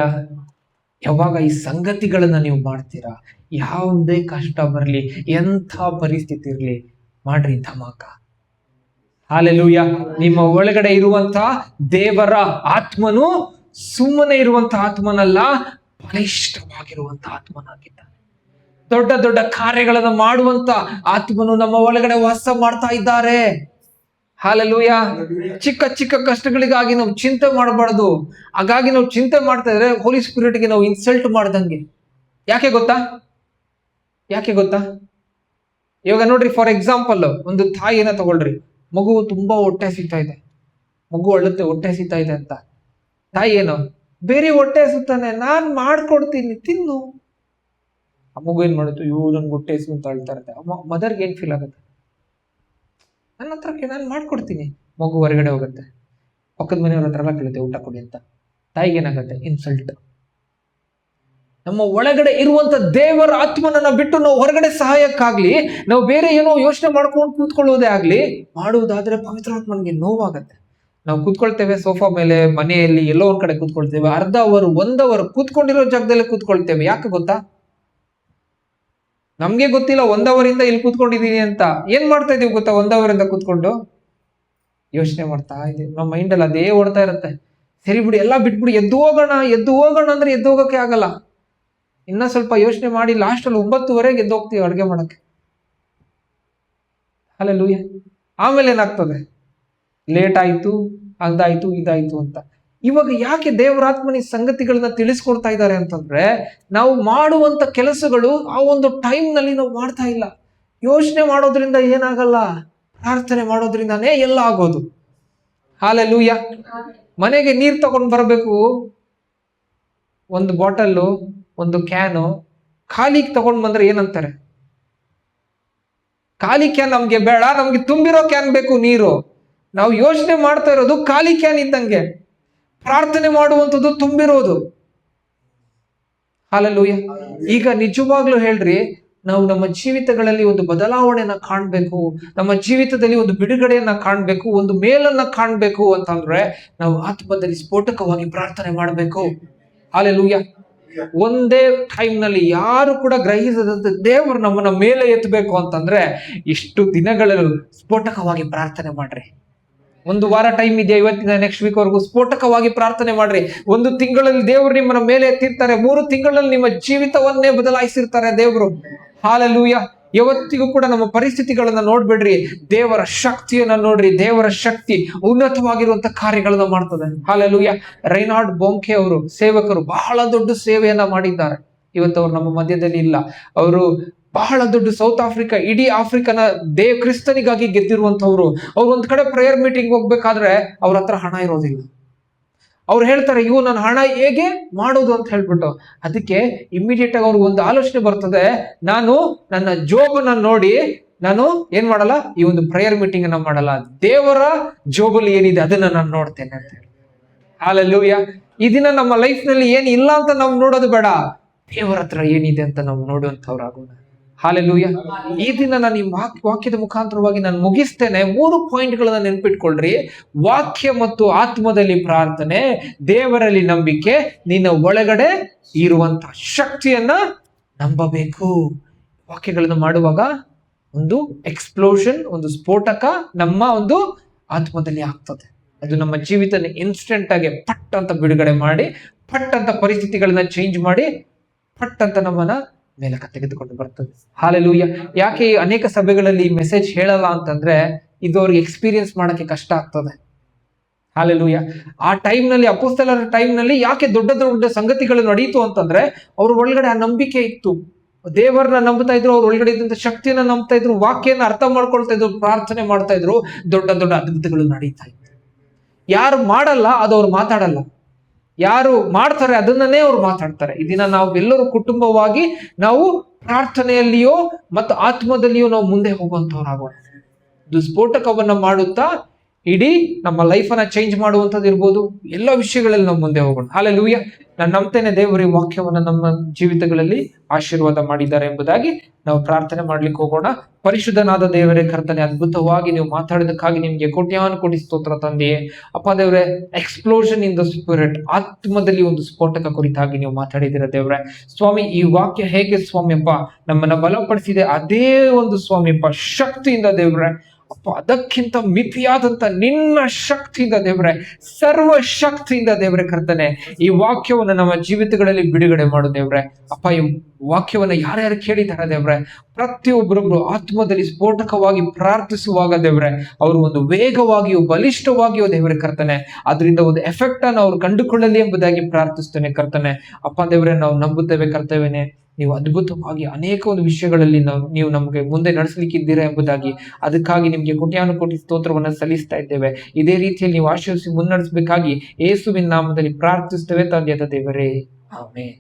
ಯಾವಾಗ ಈ ಸಂಗತಿಗಳನ್ನ ನೀವು ಮಾಡ್ತೀರಾ, ಯಾವುದೇ ಕಷ್ಟ ಬರಲಿ, ಎಂಥ ಪರಿಸ್ಥಿತಿ ಇರಲಿ, ಮಾಡ್ರಿ ಧಮಾಕ. ಹಲ್ಲೆಲೂಯ. ನಿಮ್ಮ ಒಳಗಡೆ ಇರುವಂತ ದೇವರ ಆತ್ಮನು ಸುಮ್ಮನೆ ಇರುವಂತ ಆತ್ಮನಲ್ಲ, ಬಲಿಷ್ಠವಾಗಿರುವಂತ ಆತ್ಮನಾಗಿದ್ದಾನೆ. ದೊಡ್ಡ ದೊಡ್ಡ ಕಾರ್ಯಗಳನ್ನು ಮಾಡುವಂತ ಆತ್ಮನು ನಮ್ಮ ಒಳಗಡೆ ವಾಸ ಮಾಡ್ತಾ ಇದ್ದಾರೆ. ಹಲ್ಲೆಲೂಯ. ಚಿಕ್ಕ ಚಿಕ್ಕ ಕಷ್ಟಗಳಿಗಾಗಿ ನಾವು ಚಿಂತೆ ಮಾಡಬಾರ್ದು. ಹಾಗಾಗಿ ನಾವು ಚಿಂತೆ ಮಾಡ್ತಾ ಇದ್ರೆ ಹೋಲಿ ಸ್ಪಿರಿಟ್ಗೆ ನಾವು ಇನ್ಸಲ್ಟ್ ಮಾಡ್ದಂಗೆ. ಯಾಕೆ ಗೊತ್ತಾ? ಇವಾಗ ನೋಡ್ರಿ, ಫಾರ್ ಎಕ್ಸಾಂಪಲ್ ಒಂದು ತಾಯಿನ ತಗೊಳ್ರಿ. ಮಗು ತುಂಬಾ ಹೊಟ್ಟೆ ಹಸಿತಾ ಇದೆ, ಮಗು ಅಳುತ್ತೆ ಹೊಟ್ಟೆ ಹಸಿತಾ ಇದೆ ಅಂತ. ತಾಯಿ ಏನು, ಬೇರೆ ಹೊಟ್ಟೆ ಹಸುತ್ತಾನೆ, ನಾನ್ ಮಾಡ್ಕೊಡ್ತೀನಿ ತಿನ್ನು. ಆ ಮಗು ಏನ್ ಮಾಡುತ್ತೆ, ನನ್ಗೆ ಹೊಟ್ಟೆ ಹಸು ಅಂತ ಅಳ್ತಾ ಇರುತ್ತೆ. ಮದರ್ಗೆ ಏನ್ ಫೀಲ್ ಆಗುತ್ತೆ? ನನ್ನ ಹತ್ರಕ್ಕೆ ನಾನು ಮಾಡ್ಕೊಡ್ತೀನಿ. ಮಗು ಹೊರಗಡೆ ಹೋಗುತ್ತೆ, ಪಕ್ಕದ ಮನೆಯವ್ರ ಹತ್ರ ಎಲ್ಲ ಕೇಳುತ್ತೆ ಊಟ ಕೊಡಿ ಅಂತ. ತಾಯಿಗೆ ಏನಾಗುತ್ತೆ? ಇನ್ಸಲ್ಟ್. ನಮ್ಮ ಒಳಗಡೆ ಇರುವಂತ ದೇವರ ಆತ್ಮನನ್ನ ಬಿಟ್ಟು ನಾವು ಹೊರಗಡೆ ಸಹಾಯಕ್ಕಾಗ್ಲಿ, ನಾವು ಬೇರೆ ಏನೋ ಯೋಚನೆ ಮಾಡ್ಕೊಂಡು ಕೂತ್ಕೊಳ್ಳೋದೇ ಆಗ್ಲಿ ಮಾಡುವುದಾದ್ರೆ ಪವಿತ್ರಾತ್ಮನಿಗೆ ನೋವಾಗತ್ತೆ. ನಾವು ಕೂತ್ಕೊಳ್ತೇವೆ ಸೋಫಾ ಮೇಲೆ, ಮನೆಯಲ್ಲಿ ಎಲ್ಲೋ ಒಂದ್ ಕಡೆ ಕೂತ್ಕೊಳ್ತೇವೆ, ಅರ್ಧ ಅವರ್ 1 ಅವರ್ ಕೂತ್ಕೊಂಡಿರೋ ಜಾಗದಲ್ಲೇ ಕೂತ್ಕೊಳ್ತೇವೆ. ಯಾಕೆ ಗೊತ್ತಾ? ನಮ್ಗೆ ಗೊತ್ತಿಲ್ಲ 1 ಅವರಿಂದ ಇಲ್ಲಿ ಕೂತ್ಕೊಂಡಿದೀನಿ ಅಂತ. ಏನ್ ಮಾಡ್ತಾ ಇದೀವಿ ಗೊತ್ತಾ? 1 ಅವರಿಂದ ಕೂತ್ಕೊಂಡು ಯೋಚನೆ ಮಾಡ್ತಾ ಇದೀವಿ. ನಮ್ಮ ಮೈಂಡಲ್ಲಿ ಅದೇ ಓಡ್ತಾ ಇರುತ್ತೆ. ಸರಿ ಬಿಡಿ, ಎಲ್ಲ ಬಿಟ್ಬಿಡಿ, ಎದ್ದು ಹೋಗೋಣ ಅಂದ್ರೆ ಎದ್ದು ಹೋಗಕ್ಕೆ ಆಗಲ್ಲ. ಇನ್ನ ಸ್ವಲ್ಪ ಯೋಚನೆ ಮಾಡಿ ಲಾಸ್ಟ್ ಅಲ್ಲಿ 9:30 ಎದ್ದು ಹೋಗ್ತೀವಿ ಅಡ್ಗೆ ಮಾಡಕ್ಕೆ. ಹಲ್ಲೆಲೂಯ. ಆಮೇಲೆ ಏನಾಗ್ತದೆ? ಲೇಟ್ ಆಯ್ತು, ಅದಾಯ್ತು, ಇದಾಯ್ತು ಅಂತ. ಇವಾಗ ಯಾಕೆ ದೇವರಾತ್ಮನಿ ಸಂಗತಿಗಳನ್ನ ತಿಳಿಸ್ಕೊಡ್ತಾ ಇದ್ದಾರೆ ಅಂತಂದ್ರೆ, ನಾವು ಮಾಡುವಂತ ಕೆಲಸಗಳು ಆ ಒಂದು ಟೈಮ್ ನಲ್ಲಿ ನಾವು ಮಾಡ್ತಾ ಇಲ್ಲ. ಯೋಚನೆ ಮಾಡೋದ್ರಿಂದ ಏನಾಗಲ್ಲ, ಪ್ರಾರ್ಥನೆ ಮಾಡೋದ್ರಿಂದಾನೇ ಎಲ್ಲ ಆಗೋದು. ಹಲ್ಲೆಲೂಯ. ಮನೆಗೆ ನೀರ್ ತಗೊಂಡ್ ಬರ್ಬೇಕು, ಒಂದು ಬಾಟಲ್ಲು, ಒಂದು ಕ್ಯಾನು ಖಾಲಿಗೆ ತಗೊಂಡ್ ಬಂದ್ರೆ ಏನಂತಾರೆ? ಖಾಲಿ ಕ್ಯಾನ್ ನಮ್ಗೆ ಬೇಡ, ನಮ್ಗೆ ತುಂಬಿರೋ ಕ್ಯಾನ್ ಬೇಕು ನೀರು. ನಾವು ಯೋಚನೆ ಮಾಡ್ತಾ ಇರೋದು ಖಾಲಿ ಕ್ಯಾನ್ ಇದ್ದಂಗೆ, ಪ್ರಾರ್ಥನೆ ಮಾಡುವಂಥದ್ದು ತುಂಬಿರೋದು. ಹಲ್ಲೆಲೂಯ. ಈಗ ನಿಜವಾಗ್ಲೂ ಹೇಳ್ರಿ, ನಾವು ನಮ್ಮ ಜೀವಿತಗಳಲ್ಲಿ ಒಂದು ಬದಲಾವಣೆಯನ್ನ ಕಾಣ್ಬೇಕು, ನಮ್ಮ ಜೀವಿತದಲ್ಲಿ ಒಂದು ಬಿಡುಗಡೆಯನ್ನ ಕಾಣ್ಬೇಕು, ಒಂದು ಮೇಲನ್ನ ಕಾಣ್ಬೇಕು ಅಂತಂದ್ರೆ ನಾವು ಆತ್ಮದಲ್ಲಿ ಸ್ಫೋಟಕವಾಗಿ ಪ್ರಾರ್ಥನೆ ಮಾಡ್ಬೇಕು. ಹಲ್ಲೆಲೂಯ. ಒಂದೇ ಟೈಮ್ ನಲ್ಲಿ ಯಾರು ಕೂಡ ಗ್ರಹಿಸದಂತೆ ದೇವರು ನಮ್ಮನ್ನ ಮೇಲೆ ಎತ್ತಬೇಕು ಅಂತಂದ್ರೆ ಇಷ್ಟು ದಿನಗಳಲ್ಲಿ ಸ್ಫೋಟಕವಾಗಿ ಪ್ರಾರ್ಥನೆ ಮಾಡ್ರಿ. ಒಂದು ವಾರ ಟೈಮ್ ಇದೆಯಾ, ಇವತ್ತಿನ ನೆಕ್ಸ್ಟ್ ವೀಕ್ ವರೆಗೂ ಸ್ಫೋಟಕವಾಗಿ ಪ್ರಾರ್ಥನೆ ಮಾಡ್ರಿ. ಒಂದು ತಿಂಗಳಲ್ಲಿ ದೇವರು ನಿಮ್ಮನ್ನ ಮೇಲೆ ಎತ್ತಿರ್ತಾರೆ. 3 ತಿಂಗಳಲ್ಲಿ ನಿಮ್ಮ ಜೀವಿತವನ್ನೇ ಬದಲಾಯಿಸಿರ್ತಾರೆ ದೇವರು. ಹಾಲೆಲೂಯ. ಯಾವತ್ತಿಗೂ ಕೂಡ ನಮ್ಮ ಪರಿಸ್ಥಿತಿಗಳನ್ನ ನೋಡ್ಬೇಡ್ರಿ, ದೇವರ ಶಕ್ತಿಯನ್ನ ನೋಡ್ರಿ. ದೇವರ ಶಕ್ತಿ ಉನ್ನತವಾಗಿರುವಂತ ಕಾರ್ಯಗಳನ್ನ ಮಾಡ್ತದೆ. ಹಾಲೆಲೂಯ. ರೈನಾಲ್ಡ್ ಬೋಂಕೆ ಅವರು ಸೇವಕರು ಬಹಳ ದೊಡ್ಡ ಸೇವೆಯನ್ನ ಮಾಡಿದ್ದಾರೆ. ಇವತ್ತು ಅವ್ರು ನಮ್ಮ ಮಧ್ಯದಲ್ಲಿ ಇಲ್ಲ. ಅವರು ಬಹಳ ದೊಡ್ಡ ಸೌತ್ ಆಫ್ರಿಕಾ, ಇಡೀ ಆಫ್ರಿಕನ ಕ್ರಿಸ್ತನಿಗಾಗಿ ಗೆದ್ದಿರುವಂತವ್ರು. ಅವ್ರು ಒಂದ್ ಕಡೆ ಪ್ರೇಯರ್ ಮೀಟಿಂಗ್ ಹೋಗ್ಬೇಕಾದ್ರೆ ಅವ್ರ ಹತ್ರ ಹಣ ಇರೋದಿಲ್ಲ. ಅವ್ರು ಹೇಳ್ತಾರೆ, ಇವು ನನ್ನ ಹಣ ಹೇಗೆ ಮಾಡೋದು ಅಂತ ಹೇಳ್ಬಿಟ್ಟು. ಅದಕ್ಕೆ ಇಮಿಡಿಯೇಟ್ ಆಗಿ ಅವ್ರಿಗೆ ಒಂದು ಆಲೋಚನೆ ಬರ್ತದೆ, ನಾನು ನನ್ನ ಜೋಬನ್ನ ನೋಡಿ ನಾನು ಏನ್ ಮಾಡಲ್ಲ, ಈ ಒಂದು ಪ್ರೇಯರ್ ಮೀಟಿಂಗ್ ಅನ್ನ ಮಾಡಲ್ಲ, ದೇವರ ಜೋಬಲ್ಲಿ ಏನಿದೆ ಅದನ್ನ ನಾನು ನೋಡ್ತೇನೆ ಅಂತ ಹೇಳಿ. ಹಾಲೆಲೂಯ. ಈ ದಿನ ನಮ್ಮ ಲೈಫ್ ನಲ್ಲಿ ಏನ್ ಇಲ್ಲ ಅಂತ ನಾವು ನೋಡೋದು ಬೇಡ, ದೇವರ ಹತ್ರ ಏನಿದೆ ಅಂತ ನಾವು ನೋಡುವಂತವ್ರಾಗೋಣ. ಹಾಲೆಲೂಯ. ಈ ದಿನ ನಾನು ಈ ವಾಕ್ಯದ ಮುಖಾಂತರವಾಗಿ ನಾನು ಮುಗಿಸ್ತೇನೆ. 3 ಪಾಯಿಂಟ್ಗಳನ್ನ ನೆನ್ಪಿಟ್ಕೊಳ್ರಿ. ವಾಕ್ಯ ಮತ್ತು ಆತ್ಮದಲ್ಲಿ ಪ್ರಾರ್ಥನೆ, ದೇವರಲ್ಲಿ ನಂಬಿಕೆ, ನಿನ್ನ ಒಳಗಡೆ ಇರುವಂತ ಶಕ್ತಿಯನ್ನ ನಂಬಬೇಕು. ವಾಕ್ಯಗಳನ್ನ ಮಾಡುವಾಗ ಒಂದು ಎಕ್ಸ್ಪ್ಲೋಷನ್, ಒಂದು ಸ್ಫೋಟಕ ನಮ್ಮ ಒಂದು ಆತ್ಮದಲ್ಲಿ ಆಗ್ತದೆ. ಅದು ನಮ್ಮ ಜೀವಿತ ಇನ್ಸ್ಟೆಂಟ್ ಆಗಿ ಪಟ್ ಅಂತ ಬಿಡುಗಡೆ ಮಾಡಿ, ಪಟ್ ಅಂತ ಪರಿಸ್ಥಿತಿಗಳನ್ನ ಚೇಂಜ್ ಮಾಡಿ, ಪಟ್ ಅಂತ ನಮ್ಮನ್ನ ಮೇಲಕ್ಕೆ ತೆಗೆದುಕೊಂಡು ಬರ್ತದೆ. ಹಾಲೆಲೂಯ. ಯಾಕೆ ಅನೇಕ ಸಭೆಗಳಲ್ಲಿ ಈ ಮೆಸೇಜ್ ಹೇಳಲ್ಲ ಅಂತಂದ್ರೆ, ಇದು ಅವ್ರಿಗೆ ಎಕ್ಸ್ಪೀರಿಯನ್ಸ್ ಮಾಡಕ್ಕೆ ಕಷ್ಟ ಆಗ್ತದೆ. ಹಾಲೆಲೂಯ. ಆ ಟೈಮ್ ನಲ್ಲಿ, ಅಪೊಸ್ತಲರ ಟೈಮ್ ನಲ್ಲಿ ಯಾಕೆ ದೊಡ್ಡ ದೊಡ್ಡ ಸಂಗತಿಗಳು ನಡೀತು ಅಂತಂದ್ರೆ, ಅವ್ರ ಒಳಗಡೆ ಆ ನಂಬಿಕೆ ಇತ್ತು. ದೇವರನ್ನ ನಂಬ್ತಾ ಇದ್ರು, ಅವ್ರ ಒಳಗಡೆ ಇದ್ದಂತ ಶಕ್ತಿಯನ್ನ ನಂಬ್ತಾ ಇದ್ರು, ವಾಕ್ಯನ ಅರ್ಥ ಮಾಡ್ಕೊಳ್ತಾ ಇದ್ರು, ಪ್ರಾರ್ಥನೆ ಮಾಡ್ತಾ ಇದ್ರು, ದೊಡ್ಡ ದೊಡ್ಡ ಅದ್ಭುತಗಳು ನಡೀತಾ ಇತ್ತು. ಯಾರು ಮಾಡಲ್ಲ ಅದು ಅವ್ರು ಮಾತಾಡಲ್ಲ, ಯಾರು ಮಾಡ್ತಾರೆ ಅದನ್ನೇ ಅವ್ರು ಮಾತಾಡ್ತಾರೆ. ಈ ದಿನ ನಾವು ಎಲ್ಲರೂ ಕುಟುಂಬವಾಗಿ ನಾವು ಪ್ರಾರ್ಥನೆಯಲ್ಲಿಯೋ ಮತ್ತು ಆತ್ಮದಲ್ಲಿಯೋ ನಾವು ಮುಂದೆ ಹೋಗುವಂತವ್ರಾಗೋಣ. ಇದು ಸ್ಫೋಟಕವನ್ನ ಮಾಡುತ್ತಾ ಇಡೀ ನಮ್ಮ ಲೈಫನ್ನ ಚೇಂಜ್ ಮಾಡುವಂಥದ್ದು ಇರ್ಬೋದು. ಎಲ್ಲ ವಿಷಯಗಳಲ್ಲಿ ನಾವು ಮುಂದೆ ಹೋಗೋಣ. ಹಾಲೆಲೂಯ. ನಾನು ನಂಬ್ತೇನೆ ದೇವರ ವಾಕ್ಯವನ್ನ ನಮ್ಮ ಜೀವಿತಗಳಲ್ಲಿ ಆಶೀರ್ವಾದ ಮಾಡಿದ್ದಾರೆ ಎಂಬುದಾಗಿ ನಾವು ಪ್ರಾರ್ಥನೆ ಮಾಡ್ಲಿಕ್ಕೆ ಹೋಗೋಣ. ಪರಿಶುದ್ಧನಾದ ದೇವರೇ, ಕರ್ತನೆ, ಅದ್ಭುತವಾಗಿ ನೀವು ಮಾತಾಡೋದಕ್ಕಾಗಿ ನಿಮ್ಗೆ ಕೋಟ್ಯಾನುಕೋಟಿ ಸ್ತೋತ್ರ ತಂದೆಯೇ. ಅಪ್ಪ ದೇವರೇ, ಎಕ್ಸ್ಪ್ಲೋಷನ್ ಇನ್ ದ ಸ್ಪಿರಿಟ್, ಆತ್ಮದಲ್ಲಿ ಒಂದು ಸ್ಫೋಟಕ ಕುರಿತಾಗಿ ನೀವು ಮಾತಾಡಿದಿರ ದೇವರೇ. ಸ್ವಾಮಿ, ಈ ವಾಕ್ಯ ಹೇಗೆ ಸ್ವಾಮಿಯಪ್ಪ ನಮ್ಮನ್ನ ಬಲಪಡಿಸಿದೆ, ಅದೇ ಒಂದು ಸ್ವಾಮಿಯಪ್ಪ ಶಕ್ತಿಯಿಂದ ದೇವರೇ ಅಪ್ಪ, ಅದಕ್ಕಿಂತ ಮಿತಿಯಾದಂತ ನಿನ್ನ ಶಕ್ತಿಯಿಂದ ದೇವರೇ, ಸರ್ವ ಶಕ್ತಿಯಿಂದ ದೇವರೇ ಕರ್ತನೆ, ಈ ವಾಕ್ಯವನ್ನು ನಮ್ಮ ಜೀವಿತಗಳಲ್ಲಿ ಬಿಡುಗಡೆ ಮಾಡು ದೇವರೇ. ಅಪ್ಪ, ಈ ವಾಕ್ಯವನ್ನ ಯಾರ್ಯಾರು ಕೇಳಿದ್ದಾರೆ ದೇವರೇ, ಪ್ರತಿಯೊಬ್ಬರೊಬ್ರು ಆತ್ಮದಲ್ಲಿ ಸ್ಫೋಟಕವಾಗಿ ಪ್ರಾರ್ಥಿಸುವಾಗ ದೇವರೇ, ಅವರು ಒಂದು ವೇಗವಾಗಿಯೂ ಬಲಿಷ್ಠವಾಗಿಯೂ ದೇವರೇ ಕರ್ತನೆ, ಅದರಿಂದ ಒಂದು ಎಫೆಕ್ಟ್ ಅನ್ನು ಅವ್ರು ಕಂಡುಕೊಳ್ಳಲಿ ಎಂಬುದಾಗಿ ಪ್ರಾರ್ಥಿಸ್ತೇನೆ ಕರ್ತನೆ. ಅಪ್ಪ ದೇವರೇ, ನಾವು ನಂಬುತ್ತೇವೆ ಕರ್ತೇವೇನೆ, ನೀವು ಅದ್ಭುತವಾಗಿ ಅನೇಕ ಒಂದು ವಿಷಯಗಳಲ್ಲಿ ನೀವು ನಮಗೆ ಮುಂದೆ ನಡೆಸಲಿಕ್ಕಿದ್ದೀರಾ ಎಂಬುದಾಗಿ, ಅದಕ್ಕಾಗಿ ನಿಮ್ಗೆ ಕೋಟ್ಯಾನುಕೋಟಿ ಸ್ತೋತ್ರವನ್ನ ಸಲ್ಲಿಸ್ತಾ ಇದ್ದೇವೆ. ಇದೇ ರೀತಿಯಲ್ಲಿ ನೀವು ಆಶೀರ್ವದಿಸಿ ಮುನ್ನಡೆಸಬೇಕಾಗಿ ಯೇಸುವಿನ ನಾಮದಲ್ಲಿ ಪ್ರಾರ್ಥಿಸ್ತೇವೆ ತಂದೆಯಾದ ದೇವರೇ, ಆಮೆನ್.